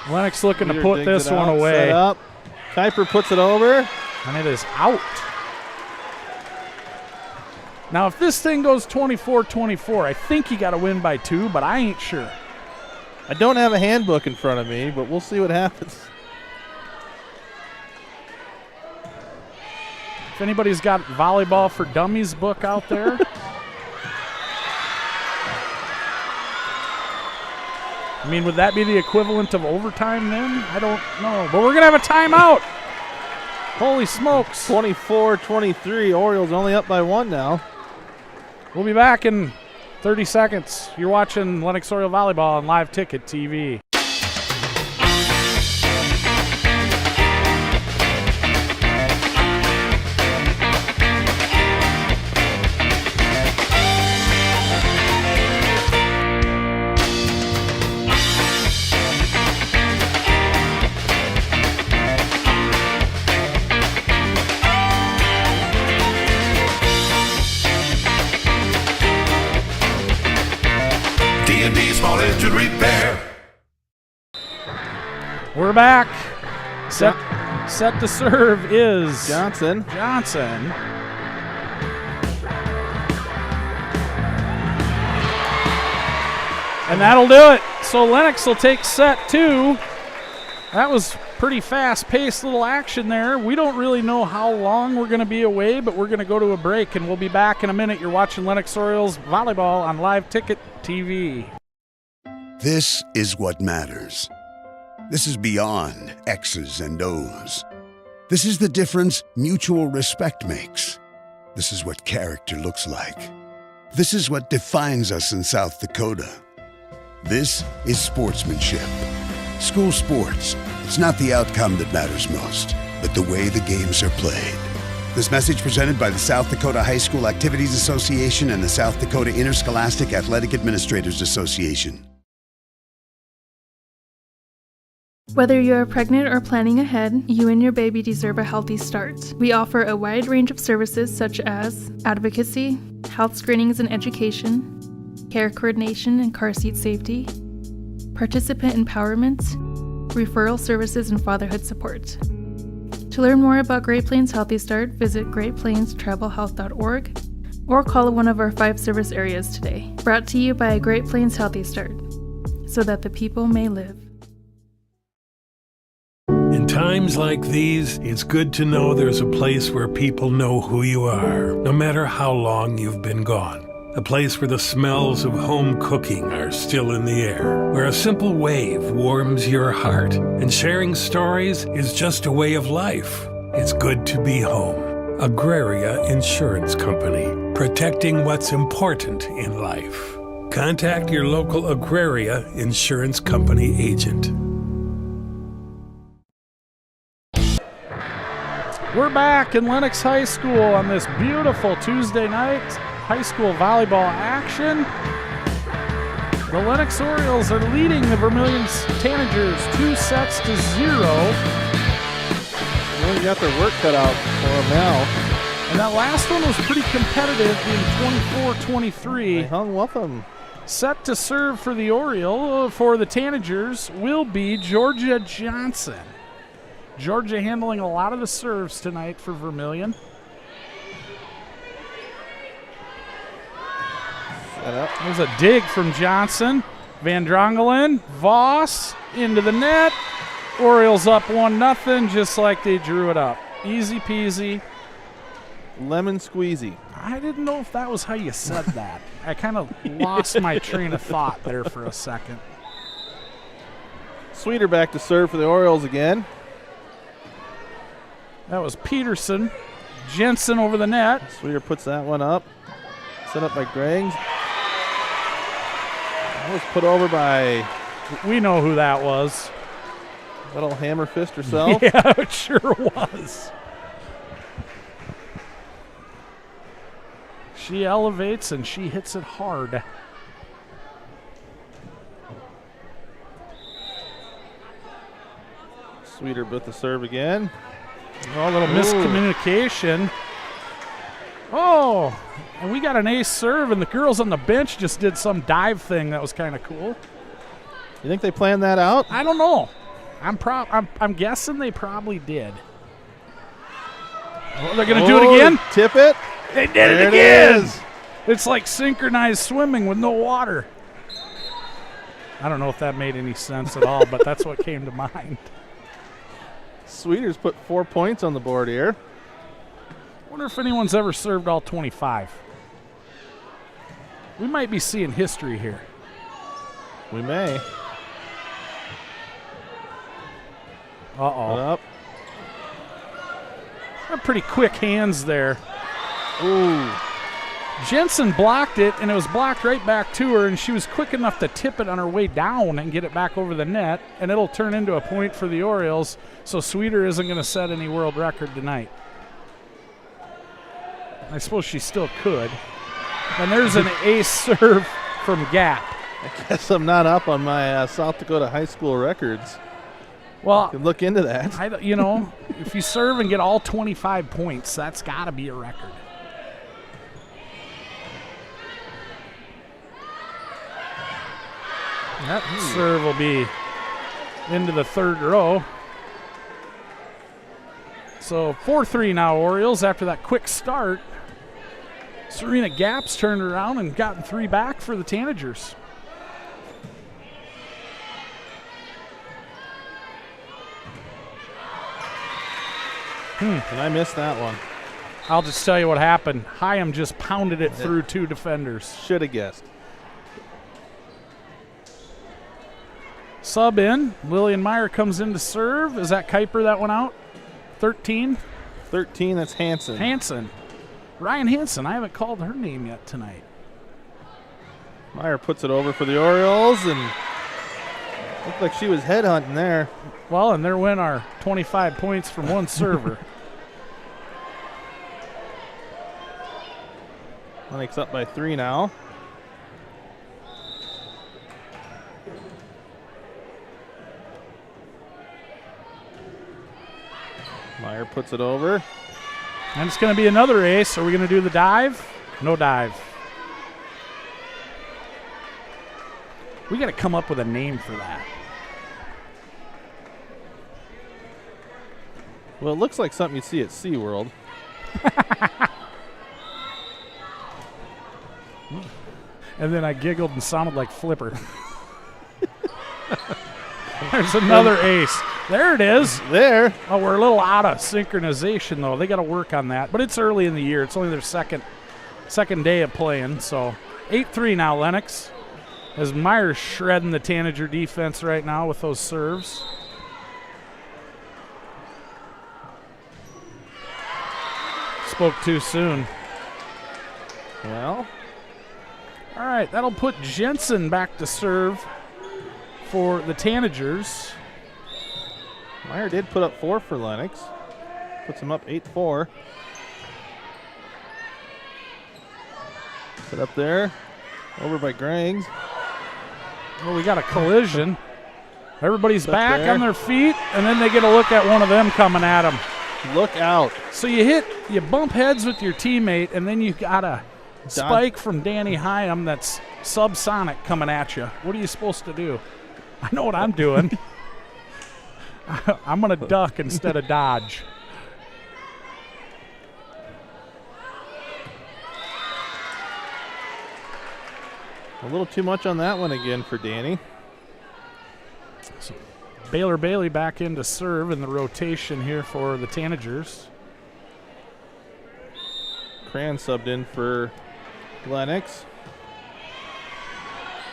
S1: Lennox looking to put this one away.
S2: Set up. Kuiper puts it over.
S1: And it is out. Now, if this thing goes 24-24, I think you got to win by 2, but I ain't sure.
S2: I don't have a handbook in front of me, but we'll see what happens.
S1: If anybody's got Volleyball for Dummies book out there. I mean, would that be the equivalent of overtime then? I don't know. But we're going to have a timeout. Holy smokes.
S2: 24-23. Orioles only up by 1 now.
S1: We'll be back in 30 seconds. You're watching Lennox Oriole Volleyball on Live Ticket TV. We're back. Set to serve is
S2: Johnson.
S1: And that'll do it. So Lennox will take set 2. That was pretty fast-paced little action there. We don't really know how long we're going to be away, but we're going to go to a break, and we'll be back in a minute. You're watching Lennox Orioles volleyball on Live Ticket TV.
S9: This is what matters. This is beyond X's and O's. This is the difference mutual respect makes. This is what character looks like. This is what defines us in South Dakota. This is sportsmanship. School sports, it's not the outcome that matters most, but the way the games are played. This message presented by the South Dakota High School Activities Association and the South Dakota Interscholastic Athletic Administrators Association.
S4: Whether you are pregnant or planning ahead, you and your baby deserve a healthy start. We offer a wide range of services such as advocacy, health screenings and education, care coordination and car seat safety, participant empowerment, referral services, and fatherhood support. To learn more about Great Plains Healthy Start, visit greatplainstravelhealth.org or call one of our 5 service areas today. Brought to you by Great Plains Healthy Start, so that the people may live.
S7: In times like these, it's good to know there's a place where people know who you are, no matter how long you've been gone. A place where the smells of home cooking are still in the air, where a simple wave warms your heart, and sharing stories is just a way of life. It's good to be home. Agraria Insurance Company, protecting what's important in life. Contact your local Agraria Insurance Company agent.
S1: We're back in Lennox High School on this beautiful Tuesday night. High school volleyball action. The Lennox Orioles are leading the Vermillion Tanagers 2-0.
S2: Really got their work cut out for them now.
S1: And that last one was pretty competitive, being 24-23.
S2: They hung with them.
S1: Set to serve for the Orioles, for the Tanagers, will be Georgia Johnson. Georgia handling a lot of the serves tonight for Vermillion. There's a dig from Johnson. Van Drongelen, Voss into the net. Orioles up 1-0, just like they drew it up. Easy peasy.
S2: Lemon squeezy.
S1: I didn't know if that was how you said that. I kind of lost my train of thought there for a second.
S2: Sweeter back to serve for the Orioles again.
S1: That was Peterson. Jensen over the net.
S2: Sweeter puts that one up. Set up by Greggs. That was put over by...
S1: We know who that was.
S2: Little hammer fist herself.
S1: Yeah, it sure was. She elevates and she hits it hard.
S2: Sweeter with the serve again.
S1: Oh, a little miscommunication. Oh, and we got an ace serve, and the girls on the bench just did some dive thing that was kind of cool.
S2: You think they planned that out?
S1: I don't know. I'm guessing they probably did. Oh, they're going to do it again?
S2: Tip it.
S1: They did it again. It's like synchronized swimming with no water. I don't know if that made any sense at all, but that's what came to mind.
S2: Sweeter's put 4 points on the board here.
S1: Wonder if anyone's ever served all 25. We might be seeing history here.
S2: We may.
S1: Uh-oh.
S2: Up.
S1: Pretty quick hands there.
S2: Ooh.
S1: Jensen blocked it, and it was blocked right back to her, and she was quick enough to tip it on her way down and get it back over the net, and it'll turn into a point for the Orioles, so Sweeter isn't going to set any world record tonight. I suppose she still could. And there's an ace serve from Gap.
S2: I guess I'm not up on my South Dakota high school records.
S1: Well,
S2: you can look into that.
S1: If you serve and get all 25 points, that's got to be a record. That serve will be into the third row. So 4-3 now, Orioles, after that quick start. Serena Gap's turned around and gotten 3 back for the Tanagers.
S2: And I missed that one.
S1: I'll just tell you what happened. Hyam just pounded it through 2 defenders.
S2: Should have guessed.
S1: Sub in. Lillian Meyer comes in to serve. Is that Kuiper that went out? 13?
S2: 13, that's Hansen.
S1: Hansen. Ryan Hansen. I haven't called her name yet tonight.
S2: Meyer puts it over for the Orioles, and looked like she was headhunting there.
S1: Well, and there went our 25 points from one server.
S2: Lennox up by 3 now. Meyer puts it over.
S1: And it's going to be another ace. Are we going to do the dive? No dive. We got to come up with a name for that.
S2: Well, it looks like something you see at SeaWorld.
S1: And then I giggled and sounded like Flipper. There's another ace. There it is.
S2: There.
S1: Oh, we're a little out of synchronization, though. They got to work on that. But it's early in the year. It's only their second day of playing. So 8-3 now, Lennox. As Meyer's shredding the Tanager defense right now with those serves. Spoke too soon.
S2: Well.
S1: All right, that'll put Jensen back to serve for the Tanagers.
S2: Meyer did put up 4 for Lennox. Puts him up 8-4. Set up there. Over by Grangs.
S1: Well, we got a collision. Everybody's
S2: Up
S1: back
S2: there.
S1: on their feet, and then they get a look at one of them coming at them.
S2: Look out.
S1: So you bump heads with your teammate, and then you got a spike from Danny Hyam that's subsonic coming at you. What are you supposed to do? I know what I'm doing. I'm going to duck instead of dodge.
S2: A little too much on that one again for Danny.
S1: So Baylor Bailey back in to serve in the rotation here for the Tanagers.
S2: Cran subbed in for Lennox.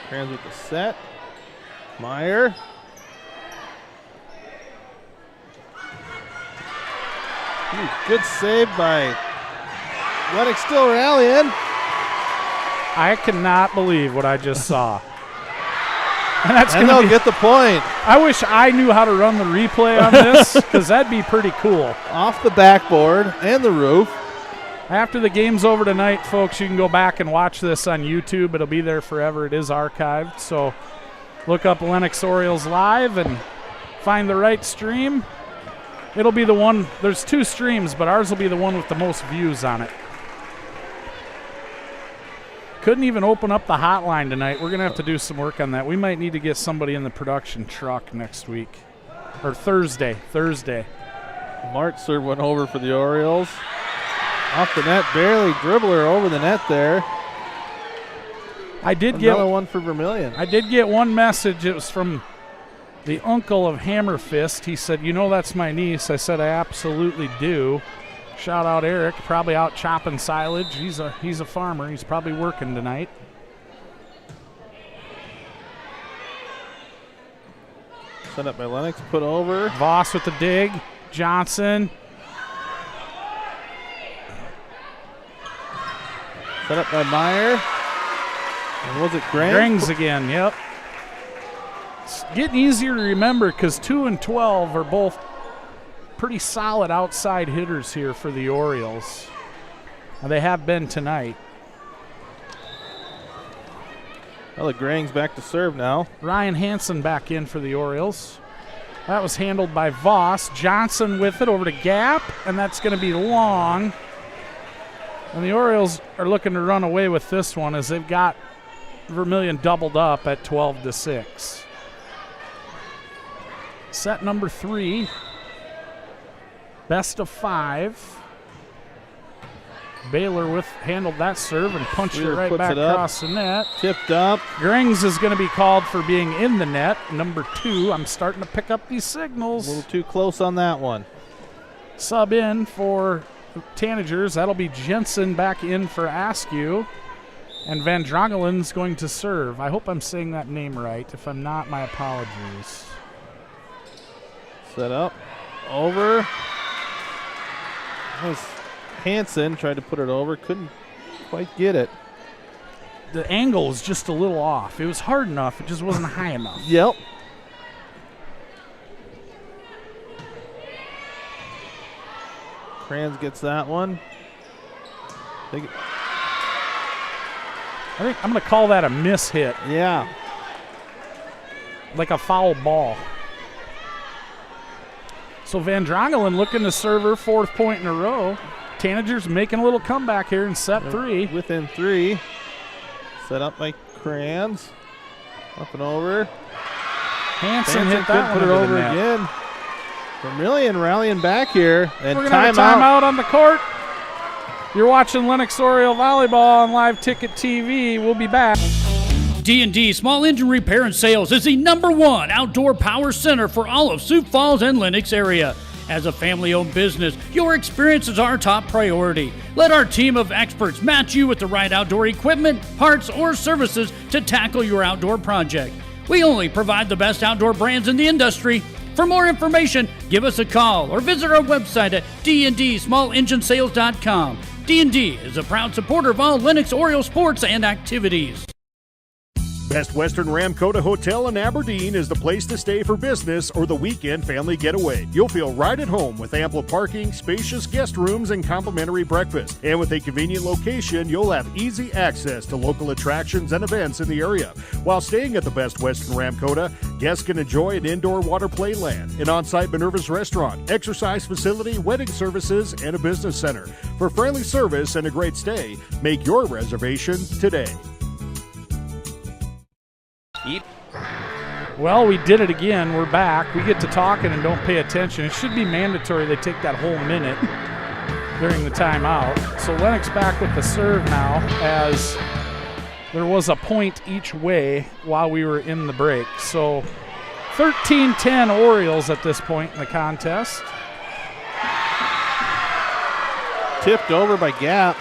S2: Cran's with the set. Meyer. Ooh, good save by Lennox, still rallying.
S1: I cannot believe what I just saw. And that's
S2: And
S1: going
S2: they'll
S1: to
S2: get the point.
S1: I wish I knew how to run the replay on this, because that'd be pretty cool.
S2: Off the backboard and the roof.
S1: After the game's over tonight, folks, you can go back and watch this on YouTube. It'll be there forever. It is archived. So look up Lennox Orioles Live and find the right stream. It'll be the one. There's 2 streams, but ours will be the one with the most views on it. Couldn't even open up the hotline tonight. We're going to have to do some work on that. We might need to get somebody in the production truck next week. Or Thursday.
S2: Mart serve went over for the Orioles. Off the net, barely dribbler over the net there.
S1: I did
S2: Another one for Vermillion.
S1: I did get one message. It was from the uncle of Hammerfist. He said, "You know that's my niece." I said, "I absolutely do." Shout out Eric, probably out chopping silage. He's a farmer. He's probably working tonight.
S2: Set up by Lennox, put over.
S1: Voss with the dig. Johnson.
S2: Set up by Meyer. And was it Grant?
S1: Rings again, yep. It's getting easier to remember because 2 and 12 are both pretty solid outside hitters here for the Orioles. And they have been tonight.
S2: Well, the Grangs back to serve now.
S1: Ryan Hansen back in for the Orioles. That was handled by Voss. Johnson with it over to Gap, and that's going to be long. And the Orioles are looking to run away with this one as they've got Vermillion doubled up at 12-6. Set number 3. Best of 5. Baylor handled that serve and punched it right back across the net.
S2: Tipped up.
S1: Grings is going to be called for being in the net. Number 2. I'm starting to pick up these signals.
S2: A little too close on that one.
S1: sub in for Tanagers. That'll be Jensen back in for Askew. And Van Drongelen's going to serve. I hope I'm saying that name right. If I'm not, my apologies.
S2: Set up. Over. That was Hansen tried to put it over. Couldn't quite get it.
S1: The angle is just a little off. It was hard enough. It just wasn't high enough.
S2: Yep. Kranz gets that one.
S1: I think I'm going to call that a miss hit.
S2: Yeah.
S1: Like a foul ball. So Van Drongelen looking to serve her 4th point in a row. Tanagers making a little comeback here in set 3.
S2: Within 3. Set up by Kranz. Up and over.
S1: Hansen hit that one.
S2: Put it over again. Vermillion rallying back here. And
S1: we're going to have a timeout on the court. You're watching Lennox Oriole Volleyball on Live Ticket TV. We'll be back.
S10: D&D Small Engine Repair and Sales is the #1 outdoor power center for all of Sioux Falls and Lennox area. As a family-owned business, your experience is our top priority. Let our team of experts match you with the right outdoor equipment, parts, or services to tackle your outdoor project. We only provide the best outdoor brands in the industry. For more information, give us a call or visit our website at dndsmallenginesales.com. D&D is a proud supporter of all Lennox Oriole sports and activities.
S11: Best Western Ramkota Hotel in Aberdeen is the place to stay for business or the weekend family getaway. You'll feel right at home with ample parking, spacious guest rooms, and complimentary breakfast. And with a convenient location, you'll have easy access to local attractions and events in the area. While staying at the Best Western Ramkota, guests can enjoy an indoor water play land, an on-site Minerva's restaurant, exercise facility, wedding services, and a business center. For friendly service and a great stay, make your reservation today.
S1: Well, we did it again. We're back. We get to talking and don't pay attention. It should be mandatory they take that whole minute during the timeout. So Lennox back with the serve now, as there was a point each way while we were in the break. So 13-10 Orioles at this point in the contest.
S2: Tipped over by Gap.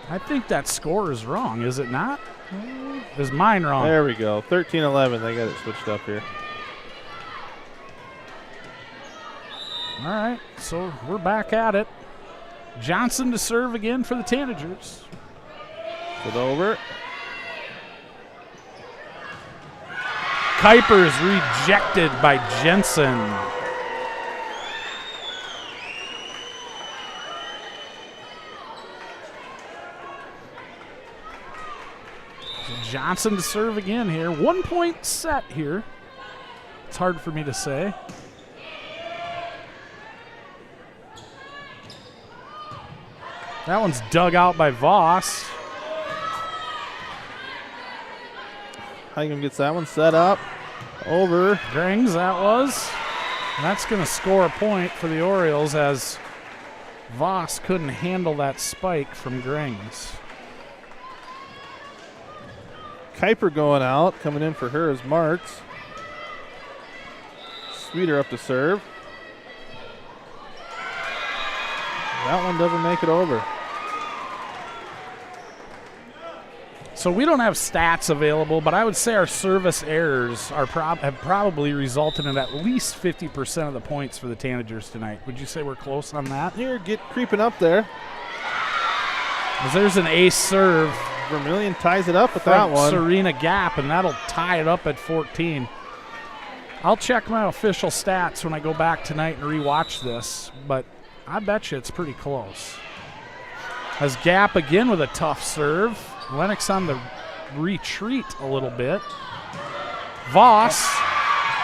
S1: I think that score is wrong, is it not? Is mine wrong?
S2: There we go. 13-11. They got it switched up here.
S1: All right, so we're back at it. Johnson to serve again for the Tanagers.
S2: Put over.
S1: Kuiper's rejected by Jensen. Johnson to serve again here. 1 point set here. It's hard for me to say. That one's dug out by Voss.
S2: Heigem gets that one set up. Over.
S1: Grings, that was. And that's going to score a point for the Orioles, as Voss couldn't handle that spike from Grings.
S2: Kuiper going out. Coming in for her is Martz. Sweeter up to serve. That one doesn't make it over.
S1: So we don't have stats available, but I would say our service errors are have probably resulted in at least 50% of the points for the Tanagers tonight. Would you say we're close on that?
S2: Here, get creeping up there.
S1: As there's an ace serve.
S2: Vermillion ties it up with that one.
S1: Serena Gap, and that'll tie it up at 14. I'll check my official stats when I go back tonight and rewatch this, but I bet you it's pretty close. As Gap again with a tough serve. Lennox on the retreat a little bit. Voss.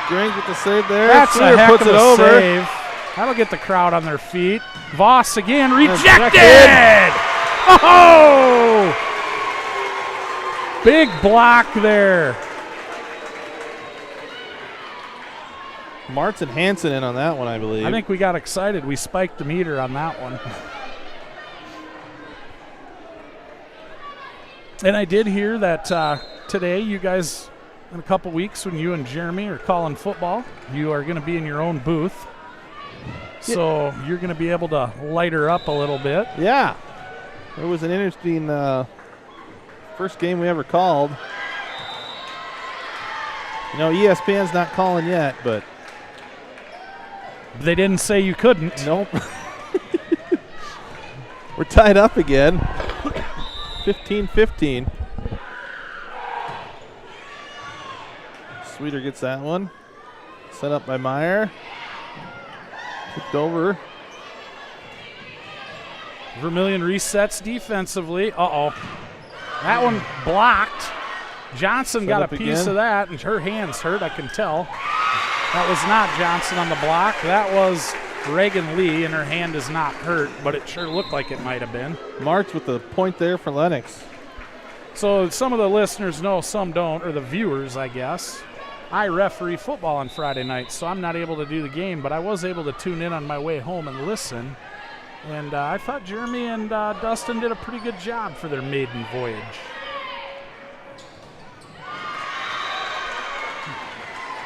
S2: Grings with the save there.
S1: That's
S2: Sear
S1: a heck
S2: puts
S1: of
S2: it
S1: a
S2: over.
S1: save. That'll get the crowd on their feet. Voss again, rejected! Oh! Big block there.
S2: Martz and Hansen in on that one, I believe.
S1: I think we got excited. We spiked the meter on that one. And I did hear that today you guys in a couple weeks when you and Jeremy are calling football, you are going to be in your own booth. So you're going to be able to light her up a little bit.
S2: Yeah. It was an interesting first game we ever called. You know, ESPN's not calling yet, but
S1: they didn't say you couldn't.
S2: Nope. We're tied up again. 15-15. Sweeter gets that one. Set up by Meyer. Kicked over.
S1: Vermillion resets defensively. Uh-oh. That one blocked. Johnson got a piece of that, and her hand's hurt, I can tell. That was not Johnson on the block. That was Reagan Lee, and her hand is not hurt, but it sure looked like it might have been.
S2: March with the point there for Lennox.
S1: So some of the listeners know, some don't, or the viewers, I guess. I referee football on Friday nights, so I'm not able to do the game, but I was able to tune in on my way home and listen. And I thought Jeremy and Dustin did a pretty good job for their maiden voyage.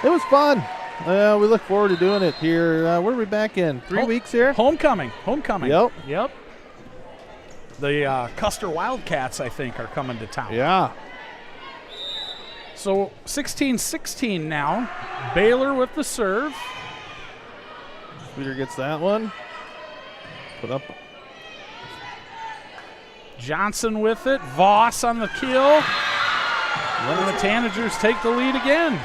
S2: It was fun. We look forward to doing it here. Where are we back in? 3 weeks here?
S1: Homecoming.
S2: Yep.
S1: The Custer Wildcats, I think, are coming to town.
S2: Yeah.
S1: So 16-16 now. Baylor with the serve.
S2: Sweeter gets that one. Put up.
S1: Johnson with it. Voss on the kill. And the Tanagers take the lead again.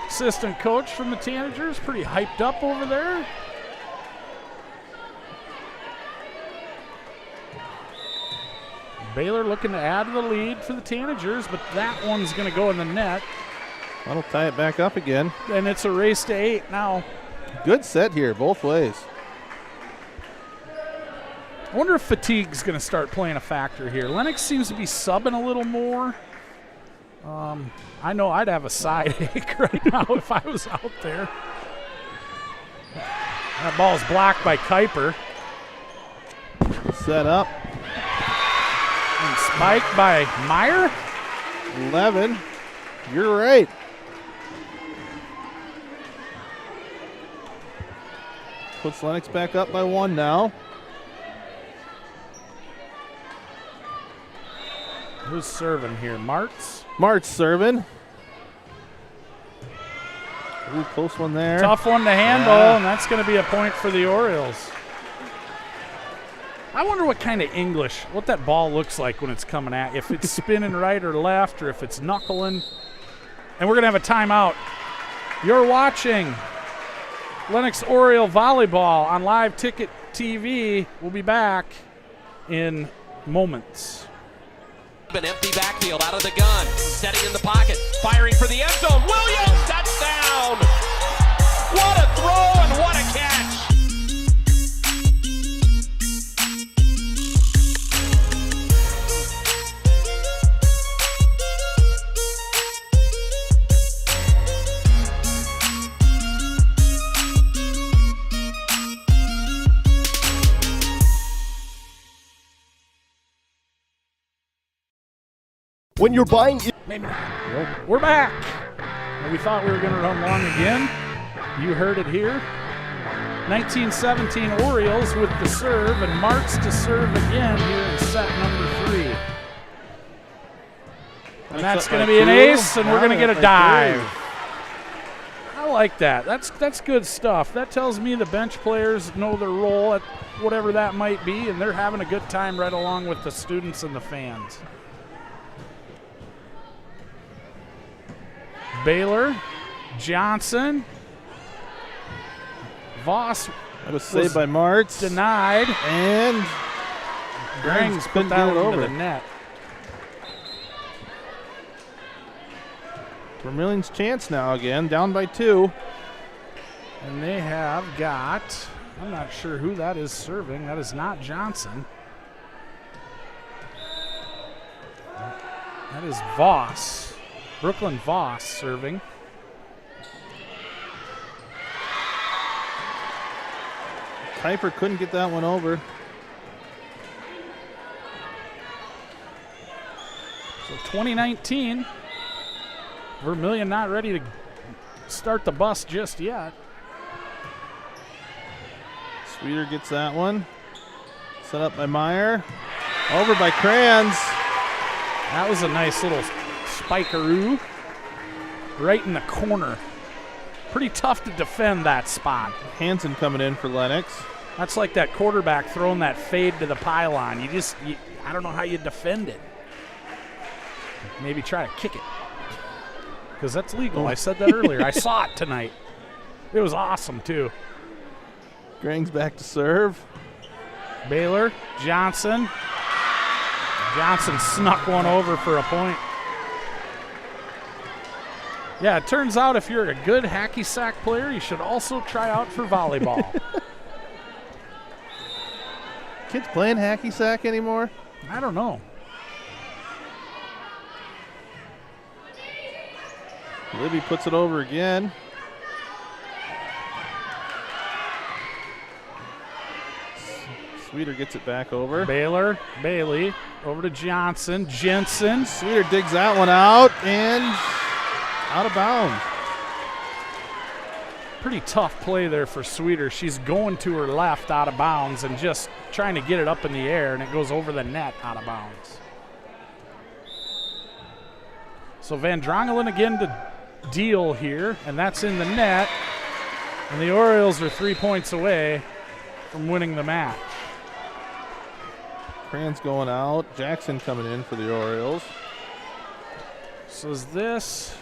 S1: Assistant coach from the Tanagers, pretty hyped up over there. Baylor looking to add to the lead for the Tanagers, but that one's going to go in the net.
S2: That'll tie it back up again.
S1: And it's a race to 8 now.
S2: Good set here, both ways.
S1: I wonder if fatigue's going to start playing a factor here. Lennox seems to be subbing a little more. I know I'd have a side ache right now if I was out there. That ball's blocked by Kuiper.
S2: Set up.
S1: And spiked by Meyer.
S2: 11. You're right. Puts Lennox back up by 1 now.
S1: Who's serving here? Martz?
S2: Martz serving. Ooh, close one there.
S1: Tough one to handle, and that's going to be a point for the Orioles. I wonder what kind of English, what that ball looks like when it's coming at you. If it's spinning right or left, or if it's knuckling. And we're going to have a timeout. You're watching Lennox Oriole Volleyball on Live Ticket TV. We'll be back in moments.
S12: An empty backfield out of the gun, setting in the pocket, firing for the end zone. Williams, touchdown! What a throw and what a catch!
S11: When you're buying...
S1: Maybe not. Nope. We're back. And we thought we were going to run long again. You heard it here. 1917 Orioles with the serve, and Martz to serve again here in set number 3. And that's going to be an ace, and we're going to get a dive. I like that. That's good stuff. That tells me the bench players know their role at whatever that might be, and they're having a good time right along with the students and the fans. Baylor, Johnson, Voss.
S2: That was saved by Martz.
S1: Denied.
S2: And
S1: Grangs put that one into the net.
S2: Vermillion's chance now again, down by 2.
S1: And they have got, I'm not sure who that is serving. That is not Johnson. That is Voss. Brooklyn Voss serving.
S2: Kuiper couldn't get that one over.
S1: So 2019, Vermillion not ready to start the bus just yet.
S2: Sweeter gets that one. Set up by Meyer. Over by Kranz.
S1: That was a nice little spikeroo right in the corner. Pretty tough to defend that spot.
S2: Hansen coming in for Lennox.
S1: That's like that quarterback throwing that fade to the pylon. I don't know how you defend it. Maybe try to kick it, because that's legal. I said that earlier. I saw it tonight. It was awesome, too.
S2: Grang's back to serve.
S1: Baylor, Johnson. Johnson snuck one over for a point. Yeah, it turns out if you're a good hacky sack player, you should also try out for volleyball.
S2: Kids playing hacky sack anymore?
S1: I don't know.
S2: Libby puts it over again. Sweeter gets it back over.
S1: Baylor, Bailey, over to Johnson, Jensen.
S2: Sweeter digs that one out and out of bounds.
S1: Pretty tough play there for Sweeter. She's going to her left out of bounds and just trying to get it up in the air, and it goes over the net out of bounds. So Van Drongelen again to deal here, and that's in the net. And the Orioles are 3 points away from winning the match.
S2: Kranz going out. Jackson coming in for the Orioles.
S1: So is this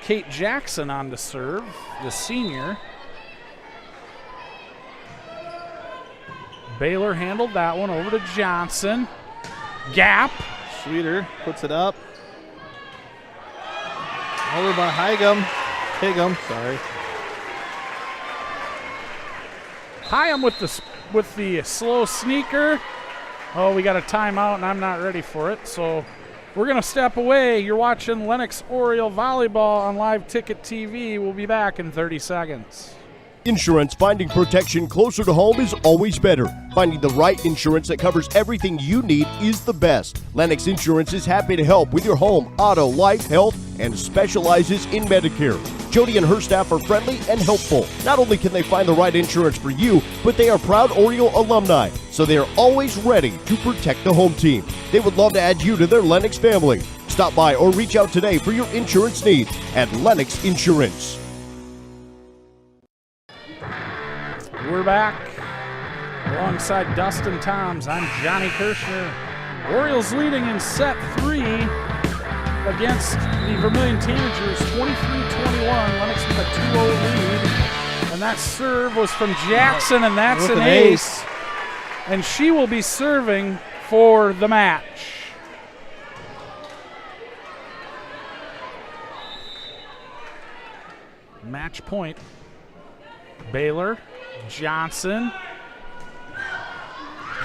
S1: Kate Jackson on to serve, the senior. Baylor handled that one over to Johnson. Gap.
S2: Sweeter puts it up. Over by Higham, sorry.
S1: Higham with the slow sneaker. Oh, we got a timeout, and I'm not ready for it. So we're going to step away. You're watching Lennox Oriole Volleyball on Live Ticket TV. We'll be back in 30 seconds.
S13: Insurance, finding protection closer to home is always better. Finding the right insurance that covers everything you need is the best. Lennox Insurance is happy to help with your home, auto, life, health, and specializes in Medicare. Jody and her staff are friendly and helpful. Not only can they find the right insurance for you, but they are proud Oriole alumni, so they are always ready to protect the home team. They would love to add you to their Lennox family. Stop by or reach out today for your insurance needs at Lennox Insurance.
S1: We're back alongside Dustin Toms. I'm Johnny Kirshner. Orioles leading in set 3 against the Vermillion Tanagers, 23-21. Lennox with a 2-0 lead. And that serve was from Jackson, and that's an ace. And she will be serving for the match. Match point. Baylor, Johnson,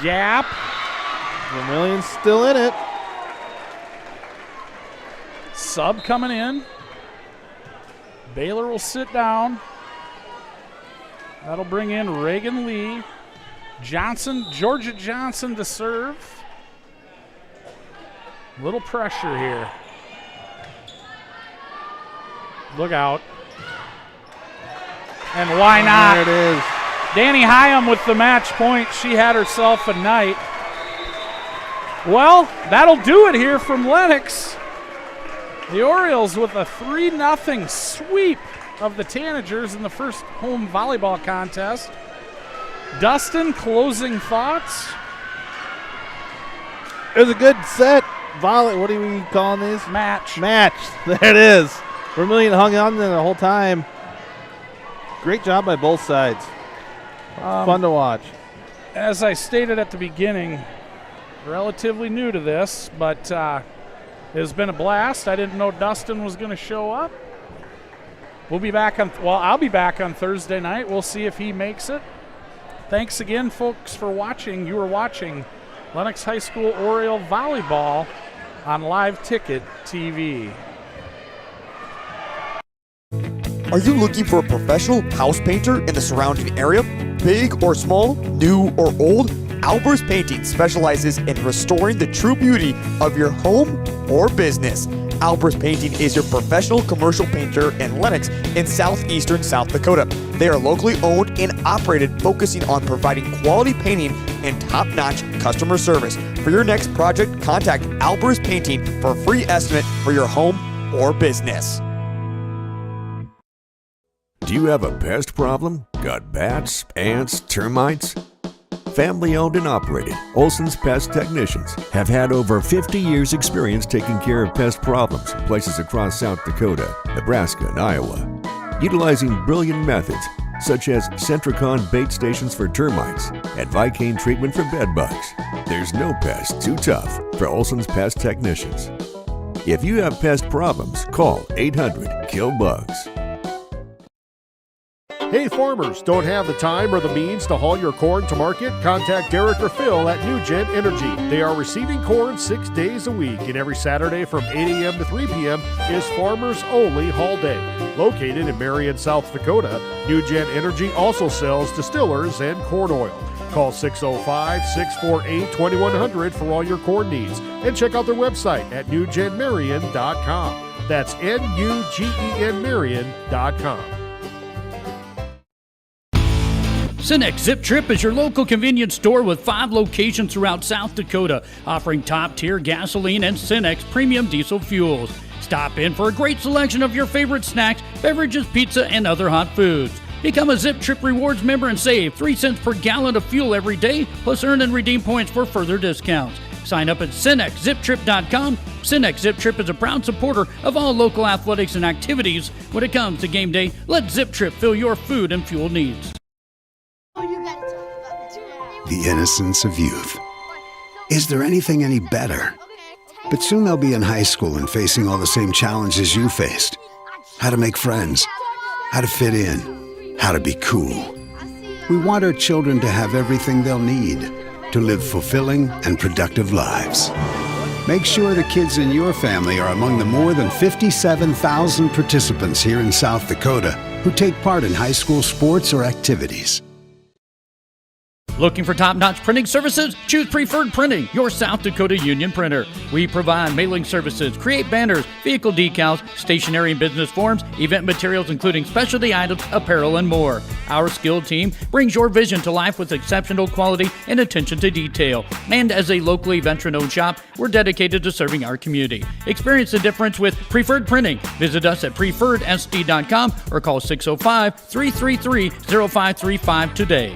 S1: Gap.
S2: Vermillion's still in it.
S1: Sub coming in. Baylor will sit down. That'll bring in Reagan Lee. Georgia Johnson to serve. Little pressure here. Look out. And why not?
S2: There it is.
S1: Danny Higham with the match point. She had herself a night. Well, that'll do it here from Lennox. The Orioles with a 3-0 sweep of the Tanagers in the first home volleyball contest. Dustin, closing thoughts?
S2: It was a good set. What are we calling these?
S1: Match.
S2: There it is. Vermillion hung on there the whole time. Great job by both sides. Fun to watch.
S1: As I stated at the beginning, relatively new to this, but it has been a blast. I didn't know Dustin was going to show up. I'll be back on Thursday night. We'll see if he makes it. Thanks again, folks, for watching. You are watching Lennox High School Oriole Volleyball on Live Ticket TV.
S14: Are you looking for a professional house painter in the surrounding area? Big or small, new or old?
S5: Albers Painting specializes in restoring the true beauty of your home or business. Albers Painting is your professional commercial painter in Lennox in southeastern South Dakota. They are locally owned and operated, focusing on providing quality painting and top-notch customer service. For your next project, contact Albers Painting for a free estimate for your home or business.
S15: Do you have a pest problem? Got bats, ants, termites? Family owned and operated, Olson's Pest Technicians have had over 50 years experience taking care of pest problems in places across South Dakota, Nebraska, and Iowa. Utilizing brilliant methods such as Centricon bait stations for termites and Vicane treatment for bed bugs. There's no pest too tough for Olson's Pest Technicians. If you have pest problems, call 800-KILL-BUGS.
S11: Hey farmers, don't have the time or the means to haul your corn to market? Contact Derek or Phil at NewGen Energy. They are receiving corn 6 days a week, and every Saturday from 8 a.m. to 3 p.m. is Farmers Only Haul Day. Located in Marion, South Dakota, NewGen Energy also sells distillers and corn oil. Call 605-648-2100 for all your corn needs, and check out their website at newgenmarion.com. That's NUGEN Marion.com.
S10: Cenex Zip Trip is your local convenience store with 5 locations throughout South Dakota, offering top-tier gasoline and Cenex premium diesel fuels. Stop in for a great selection of your favorite snacks, beverages, pizza, and other hot foods. Become a Zip Trip Rewards member and save 3 cents per gallon of fuel every day, plus earn and redeem points for further discounts. Sign up at CenexZipTrip.com. Cenex Zip Trip is a proud supporter of all local athletics and activities. When it comes to game day, let Zip Trip fill your food and fuel needs.
S9: The innocence of youth. Is there anything any better? But soon they'll be in high school and facing all the same challenges you faced. How to make friends, how to fit in, how to be cool. We want our children to have everything they'll need to live fulfilling and productive lives. Make sure the kids in your family are among the more than 57,000 participants here in South Dakota who take part in high school sports or activities.
S10: Looking for top-notch printing services? Choose Preferred Printing, your South Dakota union printer. We provide mailing services, create banners, vehicle decals, stationery and business forms, event materials including specialty items, apparel, and more. Our skilled team brings your vision to life with exceptional quality and attention to detail. And as a locally veteran-owned shop, we're dedicated to serving our community. Experience the difference with Preferred Printing. Visit us at preferredsd.com or call 605-333-0535 today.